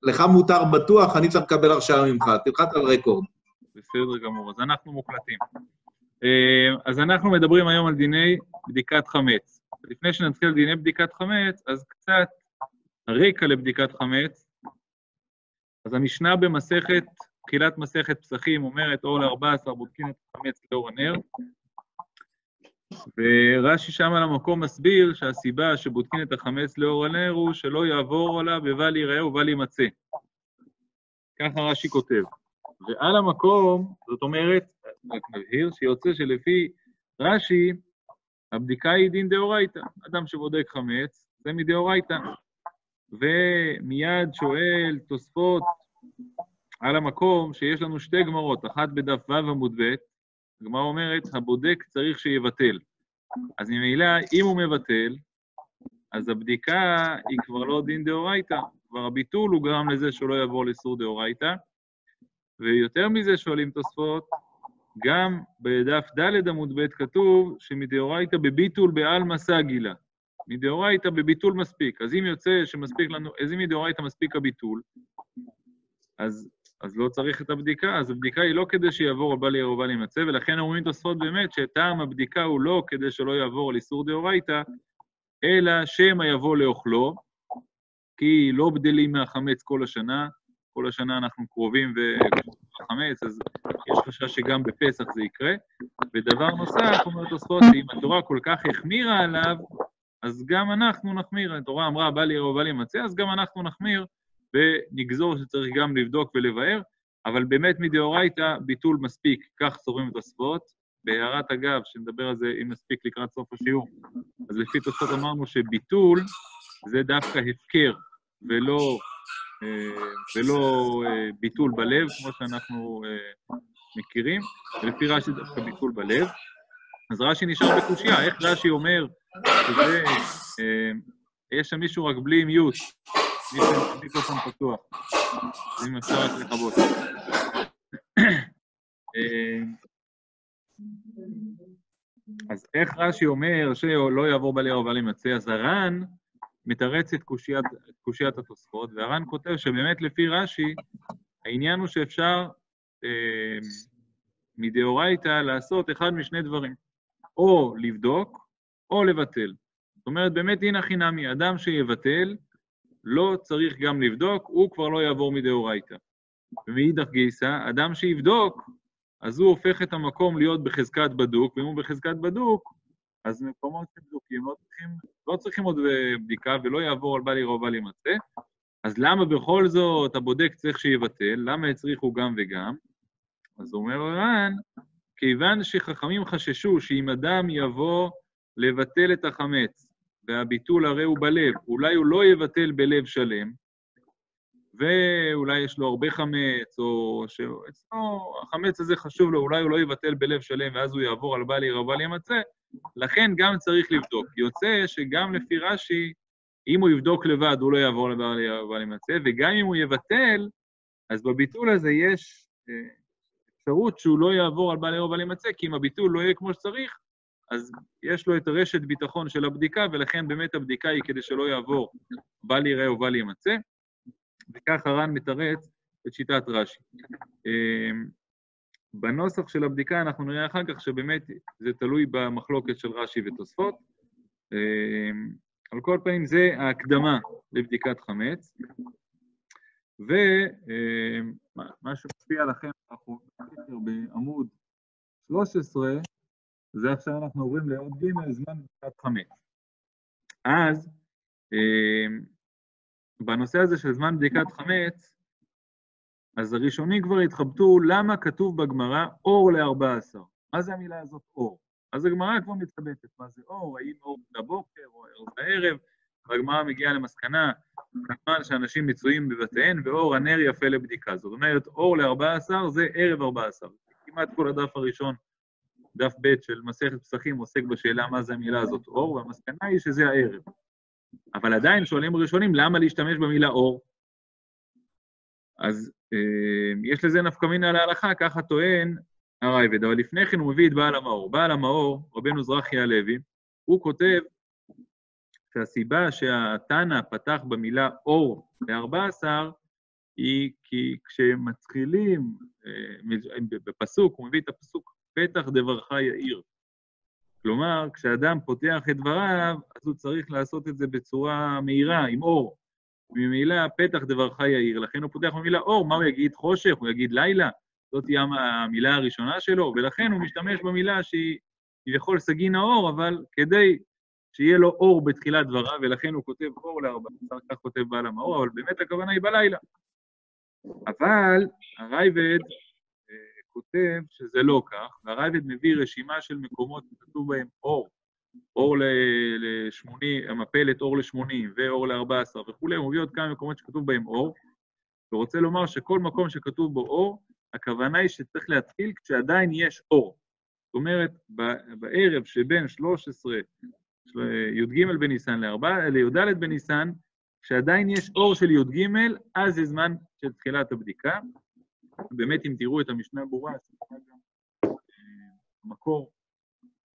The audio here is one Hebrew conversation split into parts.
לך מותר בטוח, אני צריך לקבל הרשאה ממך, תלחץ על רקורד. בסדר גמור, אז אנחנו מוקלטים. אז אנחנו מדברים היום על דיני בדיקת חמץ. לפני שנתחיל דיני בדיקת חמץ, אז קצת הרקע לבדיקת חמץ. אז המשנה במסכת, תחילת מסכת פסחים, אומרת אור ל-14 בודקים את החמץ לאור הנר, ורש"י שם על המקום מסביר שהסיבה שבודקים את החמץ לאור הנר הוא שלא יעבור עליו ובל ייראה ובל יימצא. ככה רש"י כותב. ועל המקום, זאת אומרת, רק נבהיר שיוצא שלפי רש"י, הבדיקה היא דין דאורייתא. אדם שבודק חמץ, זה מדאורייתא. ומיד שואל תוספות על המקום שיש לנו שתי גמרות, אחת בדף ו' עמוד ב', הגמרא אומרת, הבודק צריך שיבטל. אז ממילא, אם הוא מבטל, אז הבדיקה היא כבר לא דין דאורייתא. כבר הביטול הוא גרם לזה שהוא לא יעבור לאיסור דאורייתא. ויותר מזה שואלים תוספות, גם בדף ד' עמוד ב' כתוב שמדאורייתא בביטול בעלמא סגילה. מדאורייתא בביטול מספיק. אז אם יוצא שמספיק לנו, אז אם מדאורייתא מספיק הביטול, אז לא צריך את הבדיקה. אז הבדיקה היא לא כדי שיעבור על בל ייראה ובל יימצא, ולכן אומרים תוספות באמת שטעם הבדיקה הוא לא כדי שלא יעבור על איסור דאורייתא, אלא שמא יבוא לאוכלו, כי לא בדלים מהחמץ כל השנה, כל השנה אנחנו קרובים וחמץ, אז יש חשש שגם בפסח זה יקרה. ודבר נוסף, אומר תוספות, שאם התורה כל כך החמירה עליו, אז גם אנחנו נחמיר. התורה אמרה, בל ייראה ובל יימצא, אז גם אנחנו נחמיר, ונגזור שצריך גם לבדוק ולבאר, אבל באמת מדאורייתא ביטול מספיק, כך סוברים תוספות. בהערת אגב, שנדבר על זה אם מספיק לקראת סוף השיעור, אז לפי תוספות אמרנו שביטול זה דווקא הפקר, ולא ביטול בלב, כמו שאנחנו מכירים, ולפי רש"י דווקא ביטול בלב. אז רש"י נשאר בקושיה, איך רש"י אומר שזה, יש שם מישהו רק בלי מיוט, מישהו מיקרופון פתוח, אם אפשר רק לכבות. אז איך רש"י אומר שלא יעבור בל ייראה ובל יימצא? אז הר"ן מתרץ את קושיית התוספות, והר"ן כותב שבאמת לפי רש"י, העניין הוא שאפשר מדאורייתא לעשות אחד משני דברים, או לבדוק, או לבטל. זאת אומרת, באמת הנה חינמי, אדם שיבטל, לא צריך גם לבדוק, הוא כבר לא יעבור מדאורייתא. ומאידך גיסא, אדם שיבדוק, אז הוא הופך את המקום להיות בחזקת בדוק, ואם הוא בחזקת בדוק, אז מקומות שבדוקים לא צריכים עוד בדיקה, ולא יעבור על בל ייראה ובל יימצא. אז למה בכל זאת הבודק צריך שיבטל? למה הצריכו גם וגם? אז אומר הר"ן, כיוון שחכמים חששו שאם אדם יבוא לבטל את החמץ, והביטול הרי הוא בלב, אולי הוא לא יבטל בלב שלם, ואולי יש לו הרבה חמץ, או החמץ הזה חשוב לו, אולי הוא לא יבטל בלב שלם, ואז הוא יעבור על בל ייראה ובל יימצא, לכן גם צריך לבדוק. יוצא שגם לפי רש"י, אם הוא יבדוק לבד, הוא לא יעבור לבל ייראה ובל יימצא, וגם אם הוא יבטל, אז בביטול הזה יש אפשרות שהוא לא יעבור על בל ייראה ובל יימצא, כי אם הביטול לא יהיה כמו שצריך, אז יש לו את רשת ביטחון של הבדיקה, ולכן באמת הבדיקה היא כדי שלא יעבור בל ייראה ובל יימצא, וכך הר"ן מתרץ את שיטת רש"י. בנוסח של הבדיקה אנחנו נראה אחר כך שבאמת זה תלוי במחלוקת של רש"י ותוספות. על כל פנים זה ההקדמה לבדיקת חמץ. ומה שמופיע לכם בעמוד 13, זה עכשיו אנחנו עוברים לעוד ג' זמן בדיקת חמץ. אז בנושא הזה של זמן בדיקת חמץ, אז הראשונים כבר התחבטו למה כתוב בגמרא אור ל-14. מה זה המילה הזאת אור? אז הגמרא כבר מתחבטת, מה זה אור? האם אור בבוקר או אור בערב? והגמרא מגיעה למסקנה, כמובן שאנשים מצויים בבתיהן, ואור הנר יפה לבדיקה. זאת אומרת, אור ל-14 זה ערב 14. כמעט כל הדף הראשון, דף ב' של מסכת פסחים, עוסק בשאלה מה זה המילה הזאת אור, והמסקנה היא שזה הערב. אבל עדיין שואלים ראשונים, למה להשתמש במילה אור? אז יש לזה נפקא מינה להלכה, ככה טוען הרייבד, אבל לפני כן הוא מביא את בעל המאור. בעל המאור, רבנו זרחיה הלוי, הוא כותב שהסיבה שהתנא פתח במילה אור ל-14, היא כי כשמתחילים בפסוק, הוא מביא את הפסוק, פתח דברך יאיר. כלומר, כשאדם פותח את דבריו, אז הוא צריך לעשות את זה בצורה מהירה, עם אור. ממילא פתח דברך יאיר, לכן הוא פותח במילה אור, מה הוא יגיד? חושך, הוא יגיד לילה, זאת תהיה המילה הראשונה שלו, ולכן הוא משתמש במילה שהיא כביכול סגין האור, אבל כדי שיהיה לו אור בתחילת דבריו, ולכן הוא כותב אור ל-14, כך כותב בעל המאור, אבל באמת הכוונה היא בלילה. אבל הרייבד כותב שזה לא כך, והרייבד מביא רשימה של מקומות שכתוב בהם אור, אור ל-80, המפלת אור ל-80 ואור ל-14 וכו', הוא מביא עוד כמה מקומות שכתוב בהם אור, ורוצה לומר שכל מקום שכתוב בו אור, הכוונה היא שצריך להתחיל כשעדיין יש אור. זאת אומרת, בערב שבין 13 י"ג בניסן לי"ד בניסן, כשעדיין יש אור של י"ג, אז זה זמן של תחילת הבדיקה. באמת, אם תראו את המשנה ברורה,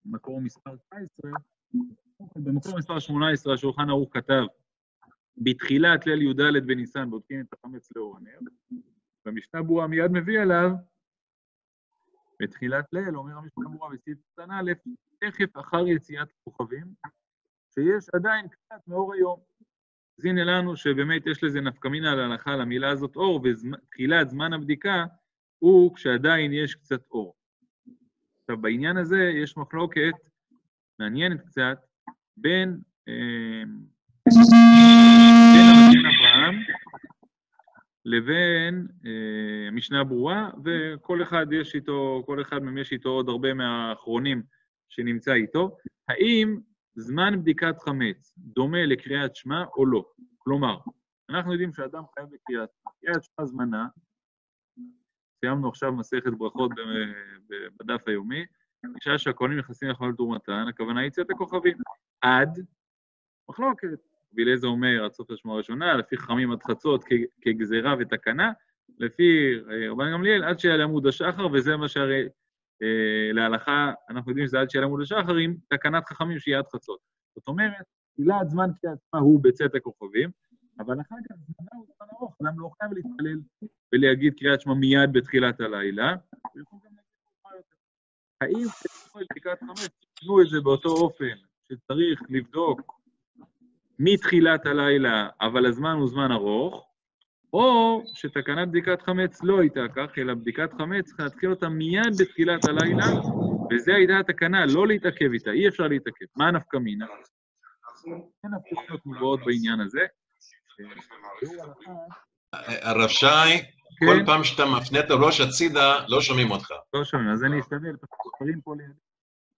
מקור מספר 19, במקור מספר 18, השולחן ערוך כתב, בתחילת ליל י"ד בניסן בודקים את החמץ לאור הנר, במשנה ברורה מיד מביא עליו, בתחילת ליל, אומר המשנה ברורה בסעיף קטן א', תכף אחר יציאת הכוכבים, שיש עדיין קצת מאור היום. אז הנה לנו שבאמת יש לזה נפקמינה להלכה למילה הזאת אור, ותחילת זמן הבדיקה הוא כשעדיין יש קצת אור. עכשיו, בעניין הזה יש מחלוקת מעניינת קצת בין המגן אברהם לבין משנה ברורה, וכל אחד מהם יש איתו עוד הרבה מהאחרונים שנמצא איתו. האם זמן בדיקת חמץ דומה לקריאת שמע או לא? כלומר, אנחנו יודעים שאדם חייב בקריאת שמע זמנה, סיימנו עכשיו מסכת ברכות בדף היומי, בשעה שהכהנים נכנסים לאכול תרומתן, הכוונה יציאת הכוכבים. עד מחלוקת. בילעזר אומר עד סוף השמוע הראשונה, לפי חכמים עד חצות כגזירה ותקנה, לפי רבן גמליאל עד שיעלה עמוד השחר, וזה מה שהרי להלכה, אנחנו יודעים שזה עד שיעלה עמוד השחר, עם תקנת חכמים שהיא עד חצות. זאת אומרת, תחילת זמן קריאת שמע הוא בצאת הכוכבים, אבל אחר כך זמנה הוא זמן ארוך, אדם לא חייב להתפלל ולהגיד קריאת שמע מיד בתחילת הלילה, ויכול גם להגיד האם תקנו את בדיקת חמץ, תקנו את זה באותו אופן שצריך לבדוק מתחילת הלילה, אבל הזמן הוא זמן ארוך, או שתקנת בדיקת חמץ לא הייתה כך, אלא בדיקת חמץ צריך להתחיל אותה מיד בתחילת הלילה, וזה הייתה התקנה, לא להתעכב איתה, אי אפשר להתעכב. מה נפקא מינה? אין הפרשות מובאות בעניין הזה. הרב שי, כל פעם שאתה מפנה את הראש הצידה, לא שומעים אותך. לא שומעים, אז אני אשתדל,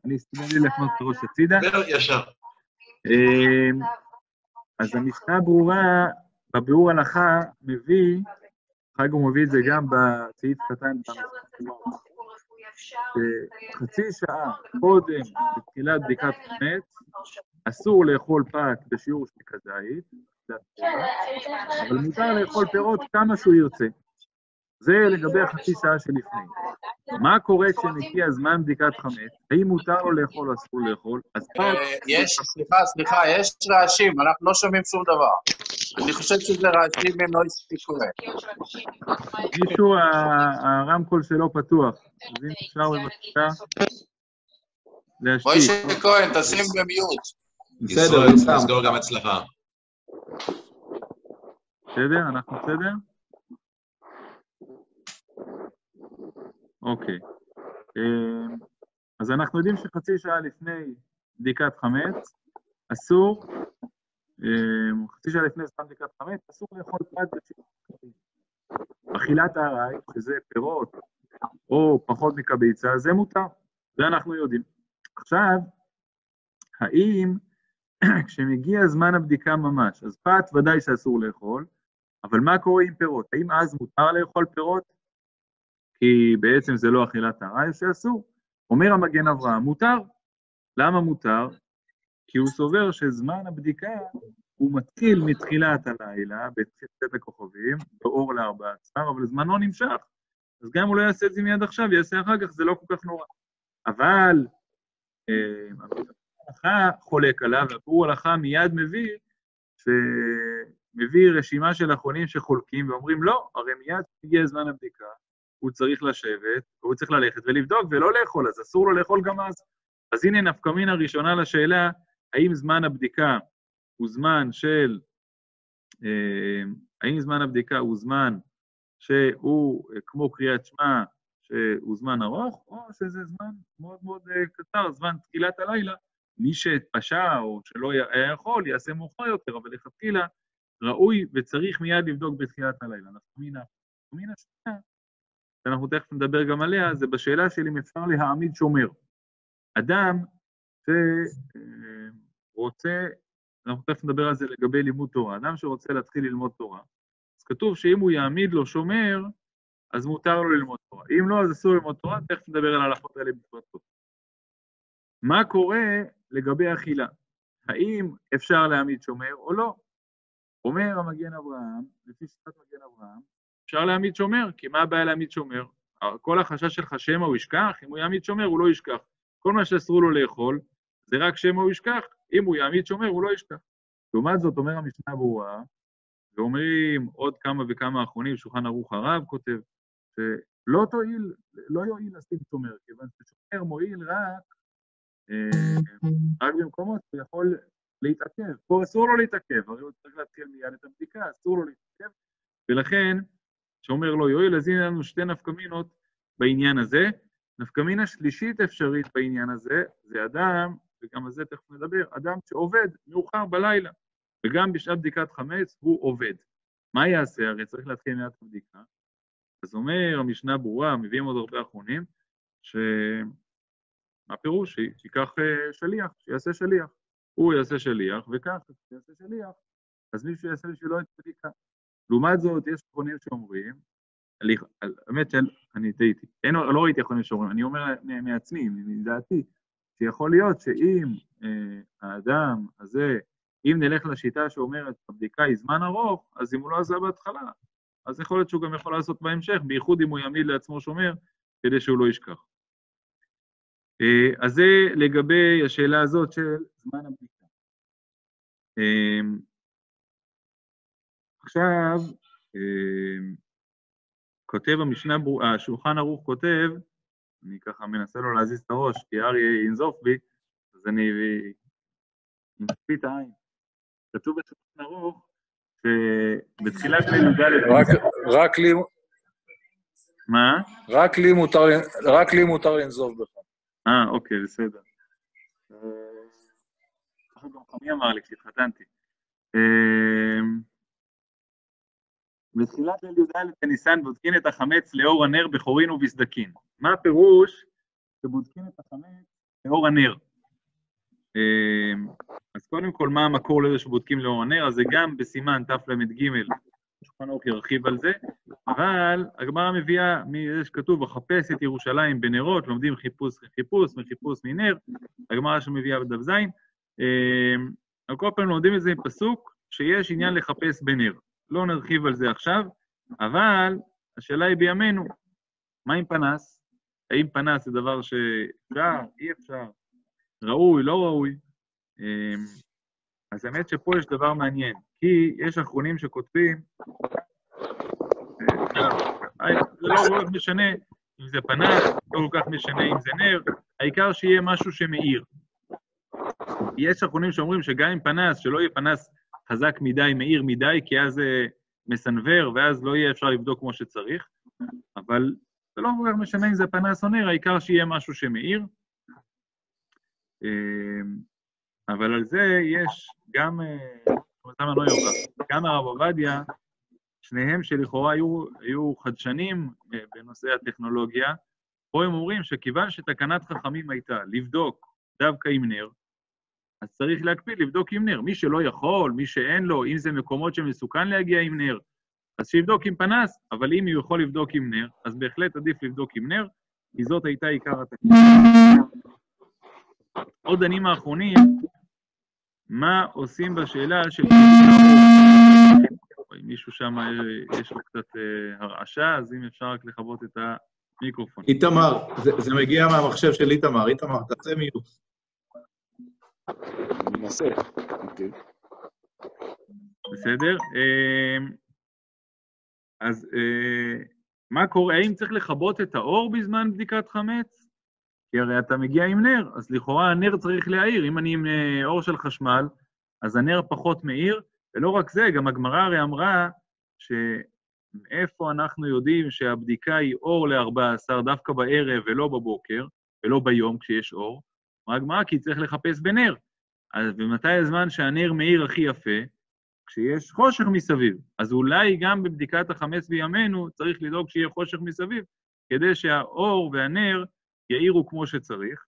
אני אשתדל להפנות את הראש הצידה. ישר. אז המשנה ברורה, בביאור הלכה, מביא, אחר כך הוא מביא את זה גם בסעיף קטן, חצי שעה קודם בתחילת בדיקת חמץ, אסור לאכול פת בשיעור שתי כזית, אבל מותר לאכול פירות כמה שהוא ירצה. זה לגבי החצי שעה שלפני. מה קורה כשמגיע זמן בדיקת חמץ? האם מותר לו לאכול או אסור לאכול? אז סליחה, יש רעשים, אנחנו לא שומעים שום דבר. אני חושב שזה רעשים הם לא הספיקו. מישהו, הרמקול שלו פתוח. אז אם אפשר בבקשה להשתיק. מוישה כהן, תשים במיוט. בסדר, נסגור גם אצלך. בסדר? אנחנו בסדר? אוקיי. אז אנחנו יודעים שחצי שעה לפני בדיקת חמץ, אסור, חצי שעה לפני זמן בדיקת חמץ, אסור לאכול פת בשיעור. אכילת הארעי, שזה פירות, או פחות מקביצה, זה מותר. זה אנחנו יודעים. עכשיו, האם כשמגיע זמן הבדיקה ממש, אז פת ודאי שאסור לאכול, אבל מה קורה עם פירות? האם אז מותר לאכול פירות? כי בעצם זה לא אכילת הארעי שאסור. אומר המגן אברהם, מותר. למה מותר? כי הוא סובר שזמן הבדיקה הוא מתחיל מתחילת הלילה, בתחילת הכוכבים, באור ל-14, אבל זמנו נמשך. אז גם הוא לא יעשה את זה מיד עכשיו, יעשה אחר כך, זה לא כל כך נורא. אבל הלכה חולק עליו, והביאור הלכה מיד מביא רשימה של אחרונים שחולקים, ואומרים, לא, הרי מיד הגיע זמן הבדיקה, הוא צריך לשבת, הוא צריך ללכת ולבדוק ולא לאכול, אז אסור לו לאכול גם אז. אז הנה נפקא מינה ראשונה לשאלה, האם זמן הבדיקה הוא זמן של, האם זמן הבדיקה הוא זמן שהוא כמו קריאת שמע, שהוא זמן ארוך, או שזה זמן מאוד מאוד קצר, זמן תחילת הלילה, מי שהתפשע או שלא היה יכול, יעשה מאוחר יותר, אבל לכתחילה ראוי וצריך מיד לבדוק בתחילת הלילה. נפקא מינה שנייה, שאנחנו תכף נדבר גם עליה, זה בשאלה של אם אפשר להעמיד שומר. אדם שרוצה, אנחנו תכף נדבר על זה לגבי לימוד תורה, אדם שרוצה להתחיל ללמוד תורה, אז כתוב שאם הוא יעמיד לו שומר, אז מותר לו ללמוד תורה. אם לא, אז אסור ללמוד תורה, תכף נדבר על ההלכות האלה בפרטות. מה קורה לגבי אכילה? האם אפשר להעמיד שומר או לא? אומר המגן אברהם, לפי שיטת מגן אברהם, אפשר להעמיד שומר, כי מה הבעיה להעמיד שומר? כל החשש שלך שמא הוא ישכח, אם הוא יעמיד שומר הוא לא ישכח. כל מה שאסרו לו לאכול, זה רק שמא הוא ישכח, אם הוא יעמיד שומר הוא לא ישכח. לעומת זאת אומר המשנה ברורה, ואומרים עוד כמה וכמה אחרונים, שולחן ערוך הרב כותב, שלא תועיל, לא יועיל לשים שומר, כיוון ששומר מועיל רק במקומות שהוא יכול להתעכב. פה אסור לו להתעכב, הרי הוא צריך להתחיל מיד את הבדיקה, אסור לו להתעכב, ולכן, שאומר לא יועיל, אז הנה לנו שתי נפקא מינות בעניין הזה. נפקא מינה שלישית אפשרית בעניין הזה, זה אדם, וגם על זה תכף נדבר, אדם שעובד מאוחר בלילה, וגם בשעת בדיקת חמץ הוא עובד. מה יעשה? הרי צריך להתחיל מיד הבדיקה. אז אומר המשנה ברורה, מביאים עוד הרבה אחרונים, מה פירוש? שיקח שליח, שיעשה שליח. הוא יעשה שליח, וכך, שיעשה שליח, אז מישהו יעשה בשבילו את הבדיקה. לעומת זאת, יש אחרונים שאומרים, האמת שאני טעיתי, לא ראיתי אחרונים שאומרים, אני אומר מעצמי, מדעתי, שיכול להיות שאם האדם הזה, אם נלך לשיטה שאומרת, הבדיקה היא זמן ארוך, אז אם הוא לא עשה בהתחלה, אז יכול להיות שהוא גם יכול לעשות בהמשך, בייחוד אם הוא יעמיד לעצמו שומר, כדי שהוא לא ישכח. אז זה לגבי השאלה הזאת של זמן הבדיקה. עכשיו, כותב המשנה, השולחן ערוך כותב, אני ככה מנסה לו להזיז את הראש, כי אריה ינזוף בי, אז אני אנצפי את העין. כתוב בשולחן ערוך, שבתחילת ליל ד' רק לי... מה? רק לי מותר לנזוף בך. אוקיי, בסדר. ככה גם חמי אמר לי כשהתחתנתי. בתחילת ליל י"ד בניסן בודקין את החמץ לאור הנר בחורין ובסדקין. מה הפירוש שבודקין את החמץ לאור הנר? אז קודם כל, מה המקור לזה שבודקים לאור הנר? אז זה גם בסימן תל"ג, שולחן ערוך ירחיב על זה, אבל הגמרא מביאה, זה שכתוב, החפש את ירושלים בנרות, לומדים חיפוש מחיפוש מנר, הגמרא שמביאה בדף זין, על כל פעם לומדים את זה עם פסוק, שיש עניין לחפש בנר. לא נרחיב על זה עכשיו, אבל השאלה היא בימינו, מה עם פנס? האם פנס זה דבר שאפשר, אי אפשר, ראוי, לא ראוי? אז האמת שפה יש דבר מעניין, כי יש אחרונים שכותבים, זה לא כל כך משנה אם זה פנס, לא כל כך משנה אם זה נר, העיקר שיהיה משהו שמאיר. יש אחרונים שאומרים שגם אם פנס, שלא יהיה פנס חזק מדי, מאיר מדי, כי אז זה מסנבר, ואז לא יהיה אפשר לבדוק כמו שצריך, אבל זה לא כל כך משנה אם זה פנס או נר, העיקר שיהיה משהו שמאיר. אבל על זה יש גם הרב עובדיה, שניהם שלכאורה היו חדשנים בנושא הטכנולוגיה, פה הם אומרים שכיוון שתקנת חכמים הייתה לבדוק דווקא עם נר, אז צריך להקפיד לבדוק עם נר. מי שלא יכול, מי שאין לו, אם זה מקומות שמסוכן להגיע עם נר, אז שיבדוק עם פנס, אבל אם הוא יכול לבדוק עם נר, אז בהחלט עדיף לבדוק עם נר, כי זאת הייתה עיקר התקנה. עוד דנים האחרונים, מה עושים בשאלה של... מישהו שם יש לו קצת הרעשה, אז אם אפשר רק לכבות את המיקרופון. איתמר, זה מגיע מהמחשב של איתמר, תעשה מיוט. אני מנסה, אוקיי. בסדר? אז מה קורה? האם צריך לכבות את האור בזמן בדיקת חמץ? כי הרי אתה מגיע עם נר, אז לכאורה הנר צריך להאיר. אם אני עם אור של חשמל, אז הנר פחות מאיר, ולא רק זה, גם הגמרא הרי אמרה שאיפה אנחנו יודעים שהבדיקה היא אור ל-14 דווקא בערב ולא בבוקר, ולא ביום כשיש אור. מה הגמרא? כי צריך לחפש בנר. אז ומתי הזמן שהנר מאיר הכי יפה? כשיש חושך מסביב. אז אולי גם בבדיקת החמץ בימינו צריך לדאוג שיהיה חושך מסביב, כדי שהאור והנר יאירו כמו שצריך.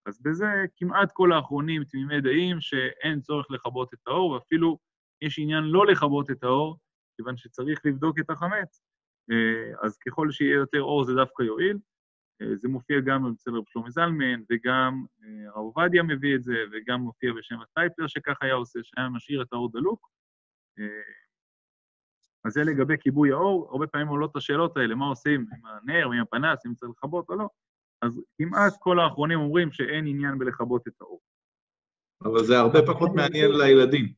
אז בזה כמעט כל האחרונים תמימי דעים שאין צורך לכבות את האור, ואפילו יש עניין לא לכבות את האור, כיוון שצריך לבדוק את החמץ. אז ככל שיהיה יותר אור זה דווקא יועיל. זה מופיע גם אצל רב שלמה זלמן, וגם הרב עובדיה מביא את זה, וגם מופיע בשם הסטייפלר שכך היה עושה, שהיה משאיר את האור דלוק. אז זה לגבי כיבוי האור, הרבה פעמים עולות את השאלות האלה, מה עושים עם הנר, עם הפנס, אם צריך לכבות או לא. אז כמעט כל האחרונים אומרים שאין עניין בלכבות את האור. אבל זה הרבה פחות מעניין לילדים.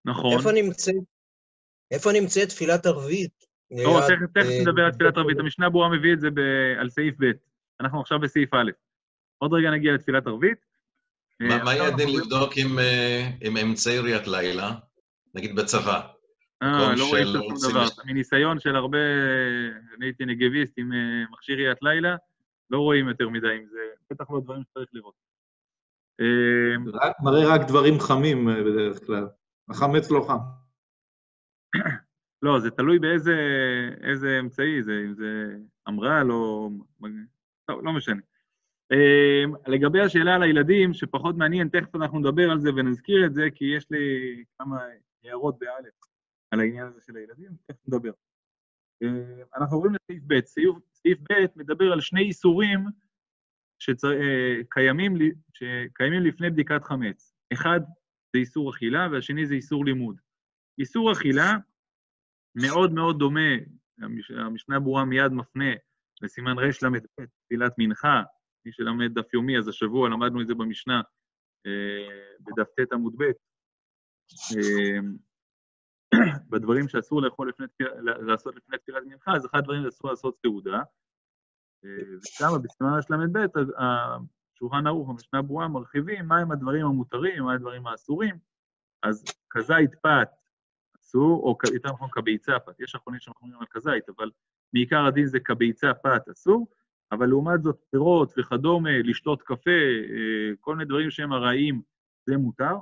נכון. איפה נמצאת תפילת ערבית? תכף נדבר על תפילת ערבית. המשנה ברורה מביא את זה על סעיף ב'. אנחנו עכשיו בסעיף א'. עוד רגע נגיע לתפילת ערבית. מה יהיה דין לבדוק עם אמצעי ראיית לילה? נגיד בצבא. לא רואים שום דבר. מניסיון של הרבה, אני הייתי נגביסט עם מכשיר ראיית לילה, לא רואים יותר מדי עם זה. בטח לא דברים שצריך לראות. מראה רק דברים חמים בדרך כלל. החמץ לא חם. לא, זה תלוי באיזה אמצעי זה, אם זה אמר"ל או... לא משנה. לגבי השאלה על הילדים, שפחות מעניין, תכף אנחנו נדבר על זה ונזכיר את זה, כי יש לי כמה הערות באלף על העניין הזה של הילדים, תכף נדבר. אנחנו עוברים לסעיף ב'. סעיף ב' מדבר על שני איסורים שקיימים לפני בדיקת חמץ. אחד זה איסור אכילה, והשני זה איסור לימוד. איסור אכילה מאוד מאוד דומה, המשנה ברורה מיד מפנה לסימן ר' למד ב', תפילת מנחה, מי שלמד דף יומי, אז השבוע למדנו את זה במשנה, בדף ט' עמוד ב', בדברים שאסור לעשות לפני תפילת מנחה, אז אחד הדברים אסור לעשות סעודה, ושם בסימן ר' למד ב', השולחן ערוך, המשנה ברורה, מרחיבים מהם הדברים המותרים, מהם הדברים האסורים, אז כזית פת, אסור, או יותר נכון כביצה פת. יש אחרונים שאנחנו על כזית, אבל מעיקר הדין זה כביצה פת אסור, אבל לעומת זאת פירות וכדומה, לשתות קפה, כל מיני דברים שהם הרעיים, זה מותר.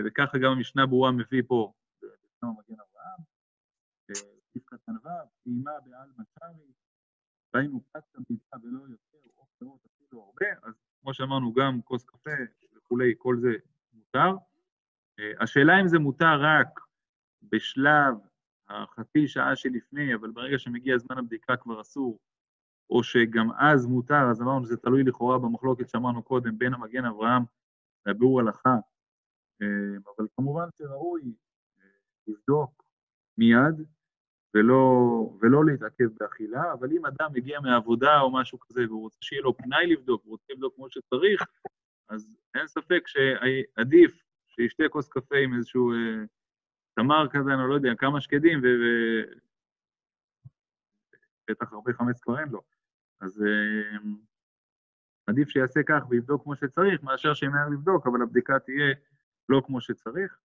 וככה גם המשנה ברורה מביא פה, בסם המגן אברהם, סעיף קטן ו', טעימה בעל מצרי, ראינו פת כביצה ולא יותר, או פירות אפילו הרבה, אז כמו שאמרנו גם כוס קפה וכולי, כל זה מותר. השאלה אם זה מותר רק בשלב החצי שעה שלפני, אבל ברגע שמגיע זמן הבדיקה כבר אסור, או שגם אז מותר, אז אמרנו שזה תלוי לכאורה במחלוקת שאמרנו קודם, בין המגן אברהם לביאור הלכה, אבל כמובן שראוי לבדוק מיד, ולא להתעכב באכילה, אבל אם אדם מגיע מהעבודה או משהו כזה, והוא רוצה שיהיה לו פנאי לבדוק, והוא רוצה לבדוק כמו שצריך, אז אין ספק שעדיף שישתה כוס קפה עם איזשהו תמר כזה, אני לא יודע, כמה שקדים, ובטח הרבה חמץ כבר אין לו. אז עדיף שיעשה כך ויבדוק כמו שצריך, מאשר שימהר לבדוק, אבל הבדיקה תהיה לא כמו שצריך.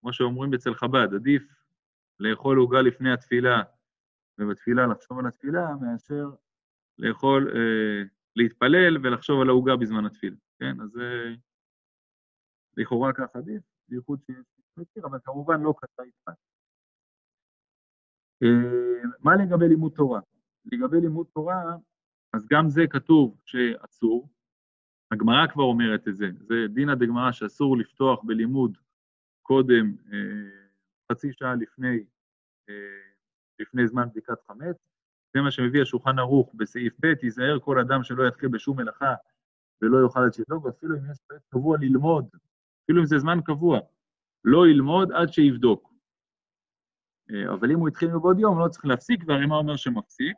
כמו שאומרים אצל חב"ד, עדיף לאכול עוגה לפני התפילה, ובתפילה לחשוב על התפילה, מאשר לאכול, להתפלל ולחשוב על העוגה בזמן התפילה. כן? אז לכאורה כך עדיף, בייחוד שיש מכיר, אבל כמובן לא קטע איתך. מה לגבי לימוד תורה? לגבי לימוד תורה, אז גם זה כתוב שאסור, הגמרא כבר אומרת את זה, זה דינא דגמרא שאסור לפתוח בלימוד קודם, חצי שעה לפני זמן בדיקת חמץ, זה מה שמביא השולחן ערוך בסעיף ב', ייזהר כל אדם שלא יתחיל בשום מלאכה ולא יוכל לדלוק, ואפילו אם יש קבוע ללמוד, אפילו אם זה זמן קבוע, לא ילמוד עד שיבדוק. אבל אם הוא התחיל מבעוד יום, לא צריך להפסיק, והרימה אומר שמפסיק.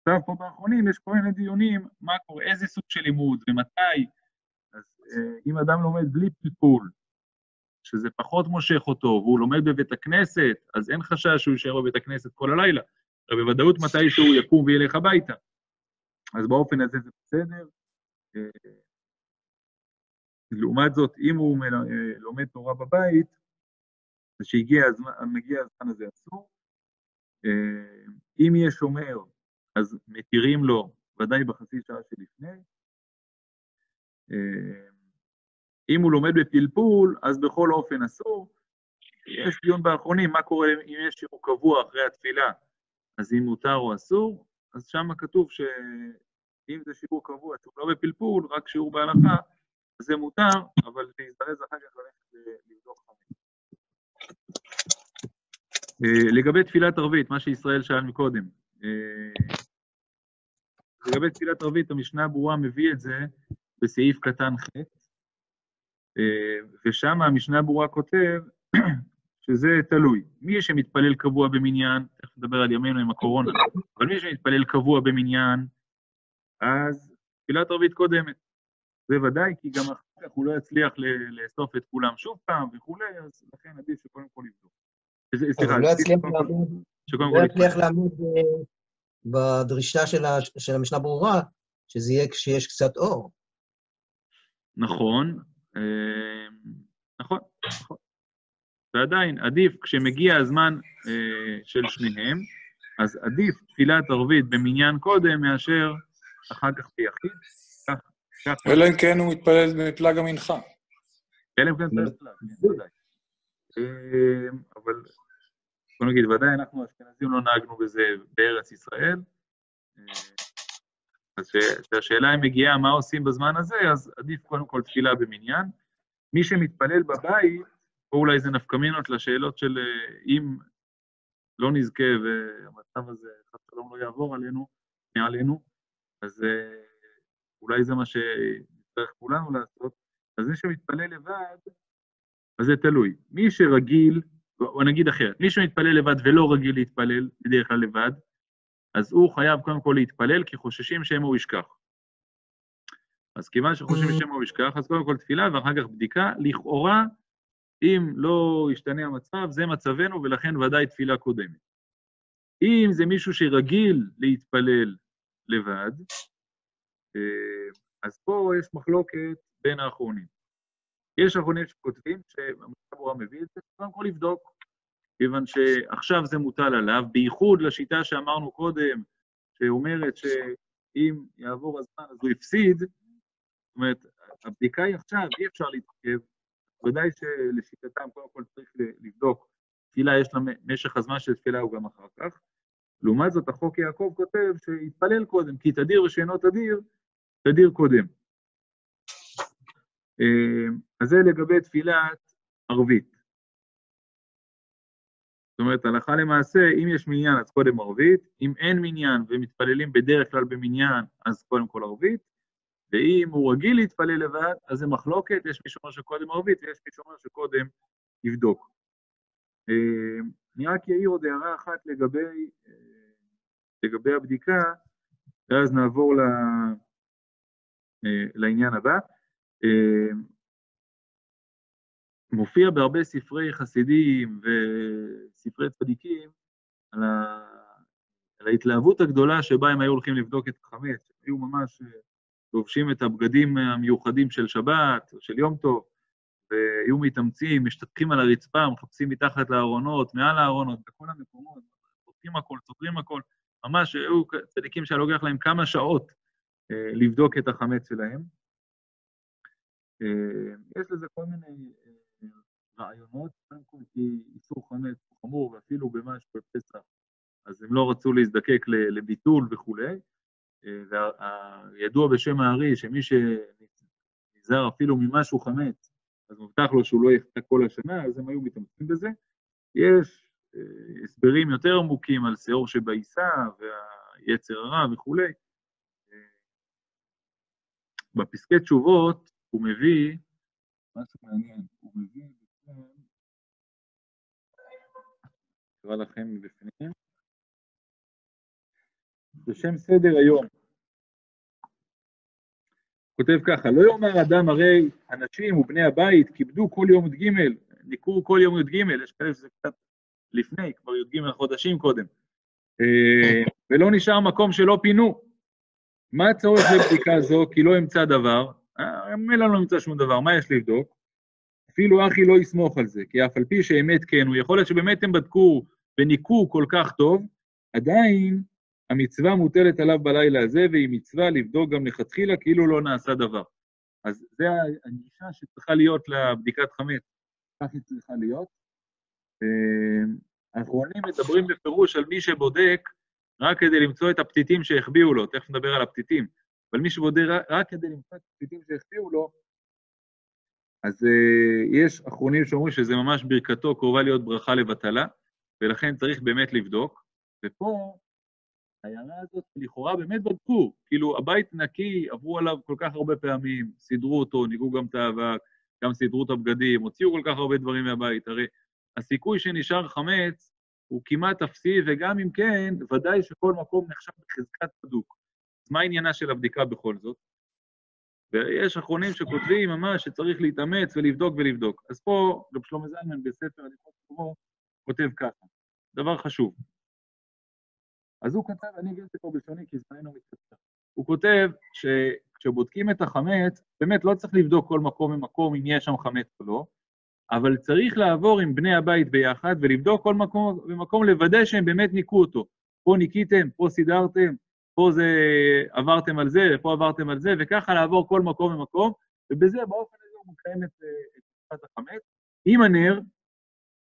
עכשיו, פה באחרונים יש כל מיני דיונים, מה קורה, איזה סוג של לימוד ומתי. אז אם אדם לומד בלי פלפול, שזה פחות מושך אותו, והוא לומד בבית הכנסת, אז אין חשש שהוא יישאר בבית הכנסת כל הלילה. אבל בוודאות מתי שהוא יקום וילך הביתה. אז באופן הזה זה בסדר. לעומת זאת, אם הוא לומד תורה בבית, אז מגיע הזמן הזה אסור. אם יש שומר, אז מתירים לו, ודאי בחצי שעה שלפני. אם הוא לומד בפלפול, אז בכל אופן אסור. יש דיון באחרונים, מה קורה אם יש שיעור קבוע אחרי התפילה, אז אם מותר או אסור, אז שם כתוב שאם זה שיעור קבוע, שהוא לא בפלפול, רק שיעור בהלכה, אז זה מותר, אבל להזדרז אחר כך ללכת לבדוק חמש. לגבי תפילת ערבית, מה שישראל שאל מקודם, לגבי תפילת ערבית, המשנה ברורה מביא את זה בסעיף קטן ח', ושם המשנה ברורה כותב שזה תלוי. מי שמתפלל קבוע במניין, תכף נדבר על ימינו עם הקורונה, אבל מי שמתפלל קבוע במניין, אז תפילת ערבית קודמת. זה ודאי, כי גם אחר כך הוא לא יצליח לאסוף את כולם שוב פעם וכולי, אז לכן עדיף שקודם כל לבדוק. סליחה, לא יצליח לעמוד בדרישה של המשנה ברורה, שזה יהיה כשיש קצת אור. נכון, נכון. ועדיין, עדיף, כשמגיע הזמן של שניהם, אז עדיף תפילת ערבית במניין קודם מאשר אחר כך ביחיד. אלא אם כן הוא מתפלל מפלג המנחה. אלא אם כן מתפלל מפלג, ודאי. אבל, בוא נגיד, ודאי אנחנו אשכנזים לא נהגנו בזה בארץ ישראל, אז שהשאלה אם מגיעה מה עושים בזמן הזה, אז עדיף קודם כל תפילה במניין. מי שמתפלל בבית, או אולי זה נפקמינות לשאלות של אם לא נזכה והמצב הזה, חס ושלום לא יעבור מעלינו, אז אולי זה מה שצריך כולנו לעשות. אז מי שמתפלל לבד, אז זה תלוי. מי שרגיל, או נגיד אחרת, מי שמתפלל לבד ולא רגיל להתפלל, בדרך כלל לבד, אז הוא חייב קודם כל להתפלל, כי חוששים שמה הוא ישכח. אז כיוון שחושבים שמה הוא ישכח, אז קודם כל תפילה ואחר כך בדיקה, לכאורה, אם לא ישתנה המצב, זה מצבנו, ולכן ודאי תפילה קודמת. אם זה מישהו שרגיל להתפלל לבד, אז פה יש מחלוקת בין האחרונים. יש אחרונים שכותבים, שהמשנה ברורה מביא את זה, קודם כל לבדוק, כיוון שעכשיו זה מוטל עליו, בייחוד לשיטה שאמרנו קודם, שאומרת שאם יעבור הזמן אז הוא יפסיד, זאת אומרת, הבדיקה היא עכשיו, אי אפשר להתעכב, ודאי שלשיטתם קודם כל צריך לבדוק, תפילה יש לה משך הזמן של תפילה הוא גם אחר כך, לעומת זאת החוק יעקב כותב שיתפלל קודם, כי תדיר ושאינו תדיר, תדיר קודם. אז זה לגבי תפילת ערבית. זאת אומרת, הלכה למעשה, אם יש מניין אז קודם ערבית, אם אין מניין ומתפללים בדרך כלל במניין, אז קודם כל ערבית, ואם הוא רגיל להתפלל לבד, אז זה מחלוקת, יש מי שאומר שקודם ערבית, ויש מי שאומר שקודם יבדוק. אני רק אעיר עוד הערה אחת לגבי הבדיקה, ואז נעבור לעניין הבא. מופיע בהרבה ספרי חסידים וספרי צדיקים על ההתלהבות הגדולה שבה הם היו הולכים לבדוק את החמץ, היו ממש לובשים את הבגדים המיוחדים של שבת, של יום טוב, והיו מתאמצים, משתתקים על הרצפה, מחפשים מתחת לארונות, מעל הארונות, בכל המקומות, פותחים הכל, סוגרים הכל, ממש היו צדיקים שהלוגח להם כמה שעות לבדוק את החמץ שלהם. יש לזה כל מיני רעיונות, כי איסור חמץ הוא חמור, ואפילו במשהו בפסח, אז הם לא רצו להזדקק לביטול וכו'. וידוע בשם הארי, שמי שנזהר אפילו ממשהו חמץ, אז מובטח לו שהוא לא יחטא כל השנה, אז הם היו מתאמצים בזה. יש הסברים יותר עמוקים על שיעור שבעיסה, והיצר הרע וכו'. בפסקי תשובות הוא מביא, משהו מעניין, הוא מביא נקרא לכם מבפנים, בשם סדר היום. כותב ככה, לא יאמר אדם הרי אנשים ובני הבית כיבדו כל יום י"ג, ניקו כל יום י"ג, יש כאלה שזה קצת לפני, כבר י"ג חודשים קודם, ולא נשאר מקום שלא פינו. מה הצורך לבדיקה זו? כי לא אמצא דבר, ממילא לא נמצא שום דבר, מה יש לבדוק? אפילו אחי לא יסמוך על זה, כי אף על פי שאמת כן, הוא יכול להיות שבאמת הם בדקו וניקו כל כך טוב, עדיין המצווה מוטלת עליו בלילה הזה, והיא מצווה לבדוק גם לכתחילה, כאילו לא נעשה דבר. אז זה הגישה שצריכה להיות לבדיקת חמץ, כך היא צריכה להיות. האחרונים מדברים בפירוש על מי שבודק רק כדי למצוא את הפתיתים שהחביאו לו, תכף נדבר על הפתיתים, אבל מי שבודק רק כדי למצוא את הפתיתים שהחביאו לו, אז יש אחרונים שאומרים שזה ממש ברכתו קרובה להיות ברכה לבטלה, ולכן צריך באמת לבדוק, ופה הערה הזאת לכאורה באמת בדקו, כאילו הבית נקי, עברו עליו כל כך הרבה פעמים, סידרו אותו, ניגעו גם את האבק, גם סידרו את הבגדים, הוציאו כל כך הרבה דברים מהבית, הרי הסיכוי שנשאר חמץ הוא כמעט אפסי, וגם אם כן, ודאי שכל מקום נחשב בחזקת בדוק. אז מה העניינה של הבדיקה בכל זאת? ויש אחרונים שכותבים ממש שצריך להתאמץ ולבדוק ולבדוק. אז פה רב שלמה זלמן בספר הליכות שלמה כותב ככה, דבר חשוב. אז הוא כותב, אני אגיד את זה פה בלשוני כי זמננו מתקצר. הוא כותב שכשבודקים את החמץ, באמת לא צריך לבדוק כל מקום ומקום אם יש שם חמץ או לא, אבל צריך לעבור עם בני הבית ביחד ולבדוק כל מקום ומקום לוודא שהם באמת ניקו אותו. פה ניקיתם, פה סידרתם, פה זה עברתם על זה, ופה עברתם על זה, וככה לעבור כל מקום ומקום, ובזה באופן הזה הוא מקיים את תקופת החמץ, עם הנר,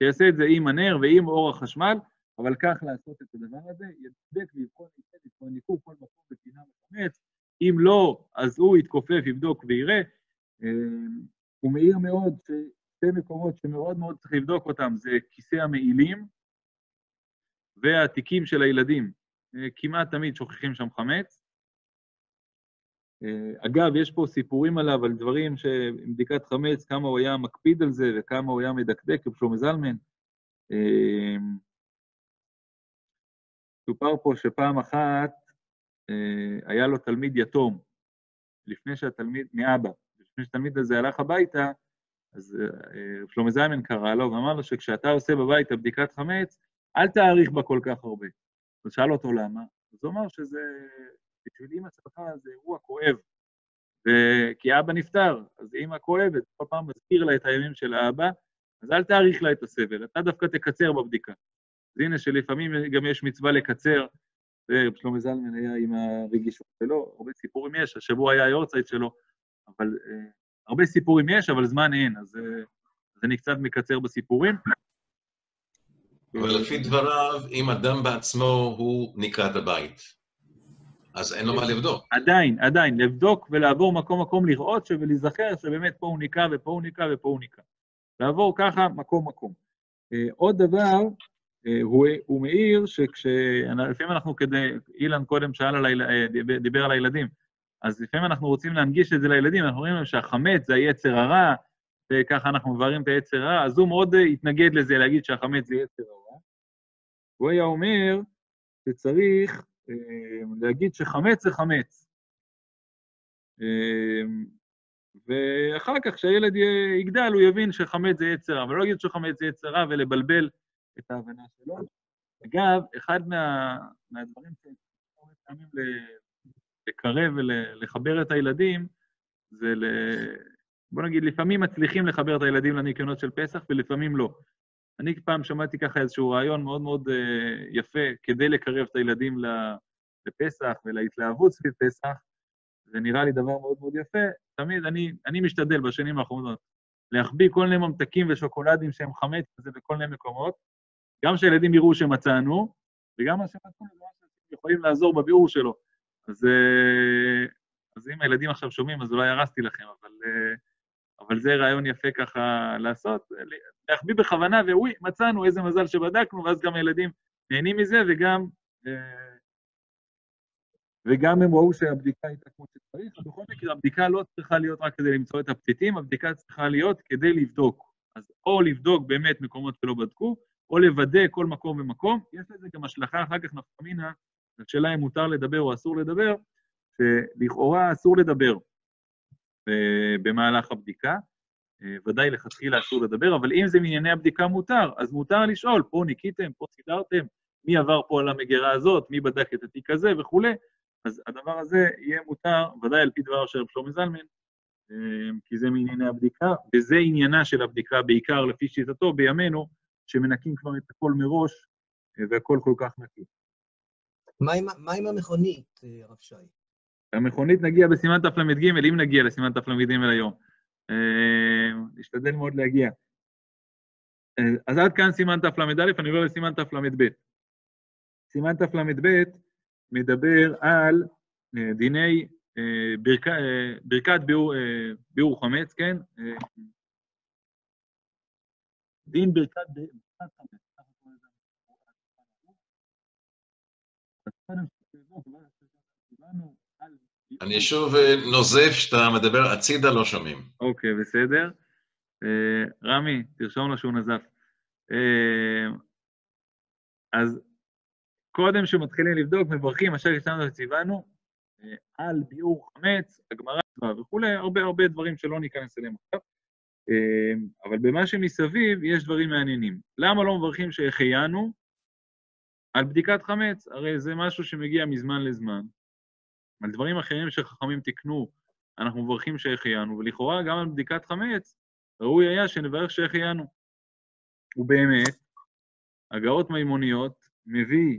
שיעשה את זה עם הנר ועם אור החשמל, אבל כך לעשות את הדבר הזה, ידבק ויבחון היטב, כבר ניקו כל מקום בפינה מחמץ, אם לא, אז הוא יתכופף, יבדוק ויראה. הוא מעיר מאוד ששתי מקומות שמאוד מאוד צריך לבדוק אותם, זה כיסא המעילים והתיקים של הילדים. כמעט תמיד שוכחים שם חמץ. אגב, יש פה סיפורים עליו, על דברים עם בדיקת חמץ, כמה הוא היה מקפיד על זה וכמה הוא היה מדקדק, רב שלמה זלמן. סופר פה שפעם אחת היה לו תלמיד יתום, לפני שהתלמיד, מאבא, לפני שהתלמיד הזה הלך הביתה, אז רב שלמה זלמן קרא לו ואמר לו שכשאתה עושה בבית הבדיקת חמץ, אל תאריך בה כל כך הרבה. אז שאל אותו למה, אז הוא אמר שזה, בשביל אמא שלך זה אירוע כואב, כי אבא נפטר, אז אמא כואבת, כל פעם מזכיר לה את הימים של האבא, אז אל תאריך לה את הסבל, אתה דווקא תקצר בבדיקה. אז הנה שלפעמים גם יש מצווה לקצר, ורב שלמה זלמן היה עם הרגישות שלו, הרבה סיפורים יש, השבוע היה היורצייט שלו, אבל הרבה סיפורים יש, אבל זמן אין, אז אני קצת מקצר בסיפורים. אבל לפי דבריו, אם אדם בעצמו הוא נקרא את הבית, אז אין לו מה לבדוק. עדיין, לבדוק ולעבור מקום, לראות ולהיזכר שבאמת פה הוא נקרא ופה הוא נקרא ופה הוא נקרא. לעבור ככה מקום. עוד דבר, הוא מעיר לפעמים אנחנו אילן קודם דיבר על הילדים, אז לפעמים אנחנו רוצים להנגיש את זה לילדים, אנחנו אומרים להם שהחמץ זה היצר הרע, וככה אנחנו מבררים את היצר הרע, אז הוא מאוד התנגד לזה להגיד שהחמץ זה יצר הרע. הוא היה אומר שצריך להגיד שחמץ זה חמץ. ואחר כך שהילד יגדל, הוא יבין שחמץ זה יצר רע, אבל לא להגיד שחמץ זה יצר רע ולבלבל את ההבנה שלו. אגב, אחד מהדברים שצריכים לקרב ולחבר את הילדים, זה בוא נגיד, לפעמים מצליחים לחבר את הילדים לניקיונות של פסח, ולפעמים לא. אני פעם שמעתי ככה איזשהו רעיון מאוד מאוד יפה, כדי לקרב את הילדים לפסח ולהתלהבות סביב פסח, זה נראה לי דבר מאוד מאוד יפה. תמיד אני משתדל בשנים האחרונות, להחביא כל מיני ממתקים ושוקולדים שהם חמץ כזה בכל מיני מקומות, גם שהילדים יראו שמצאנו, וגם מה שמצאנו, יכולים לעזור בביאור שלו. אז אם הילדים עכשיו שומעים, אז אולי הרסתי לכם, אבל זה רעיון יפה ככה לעשות, להחביא בכוונה, ואוי, מצאנו, איזה מזל שבדקנו, ואז גם הילדים נהנים מזה, וגם הם ראו שהבדיקה הייתה כמו שצריך, ובכל מקרה, הבדיקה לא צריכה להיות רק כדי למצוא את הפתיתים, הבדיקה צריכה להיות כדי לבדוק. אז או לבדוק באמת מקומות שלא בדקו, או לוודא כל מקום ומקום, יש לזה גם השלכה אחר כך נפקא מינה, השאלה אם מותר לדבר או אסור לדבר, שלכאורה אסור לדבר. במהלך הבדיקה. ודאי לכתחילה אסור לדבר, אבל אם זה מענייני הבדיקה מותר, אז מותר לשאול, פה ניקיתם, פה סידרתם, מי עבר פה על המגירה הזאת, מי בדק את התיק הזה וכו'. אז הדבר הזה יהיה מותר, ודאי על פי דבר של רב שלמה זלמן, כי זה מענייני הבדיקה, וזה עניינה של הבדיקה בעיקר לפי שיטתו בימינו, שמנקים כבר את הכל מראש, והכל כל כך נקי. מה עם המכונית, רב שי? המכונית נגיע בסימן תל"ג, אם נגיע לסימן תל"ג היום. נשתדל מאוד להגיע. אז עד כאן סימן תל"א, אני עובר לסימן תל"ב. סימן תל"ב מדבר על דיני ברכת ביעור חמץ, כן? דין ברכת חמץ. אני שוב נוזף שאתה מדבר הצידה, לא שומעים. אוקיי, בסדר. רמי, תרשום לו שהוא נזף. אז קודם שמתחילים לבדוק, מברכים, אשר ישתנו וציוונו, על ביעור חמץ, הגמרא וכולי, הרבה דברים שלא ניכנס אליהם עכשיו. אבל במה שמסביב יש דברים מעניינים. למה לא מברכים שהחיינו על בדיקת חמץ? הרי זה משהו שמגיע מזמן לזמן. על דברים אחרים שחכמים תקנו, אנחנו מברכים שהחיינו, ולכאורה גם על בדיקת חמץ, ראוי היה שנברך שהחיינו. ובאמת, הגאות מימוניות מביא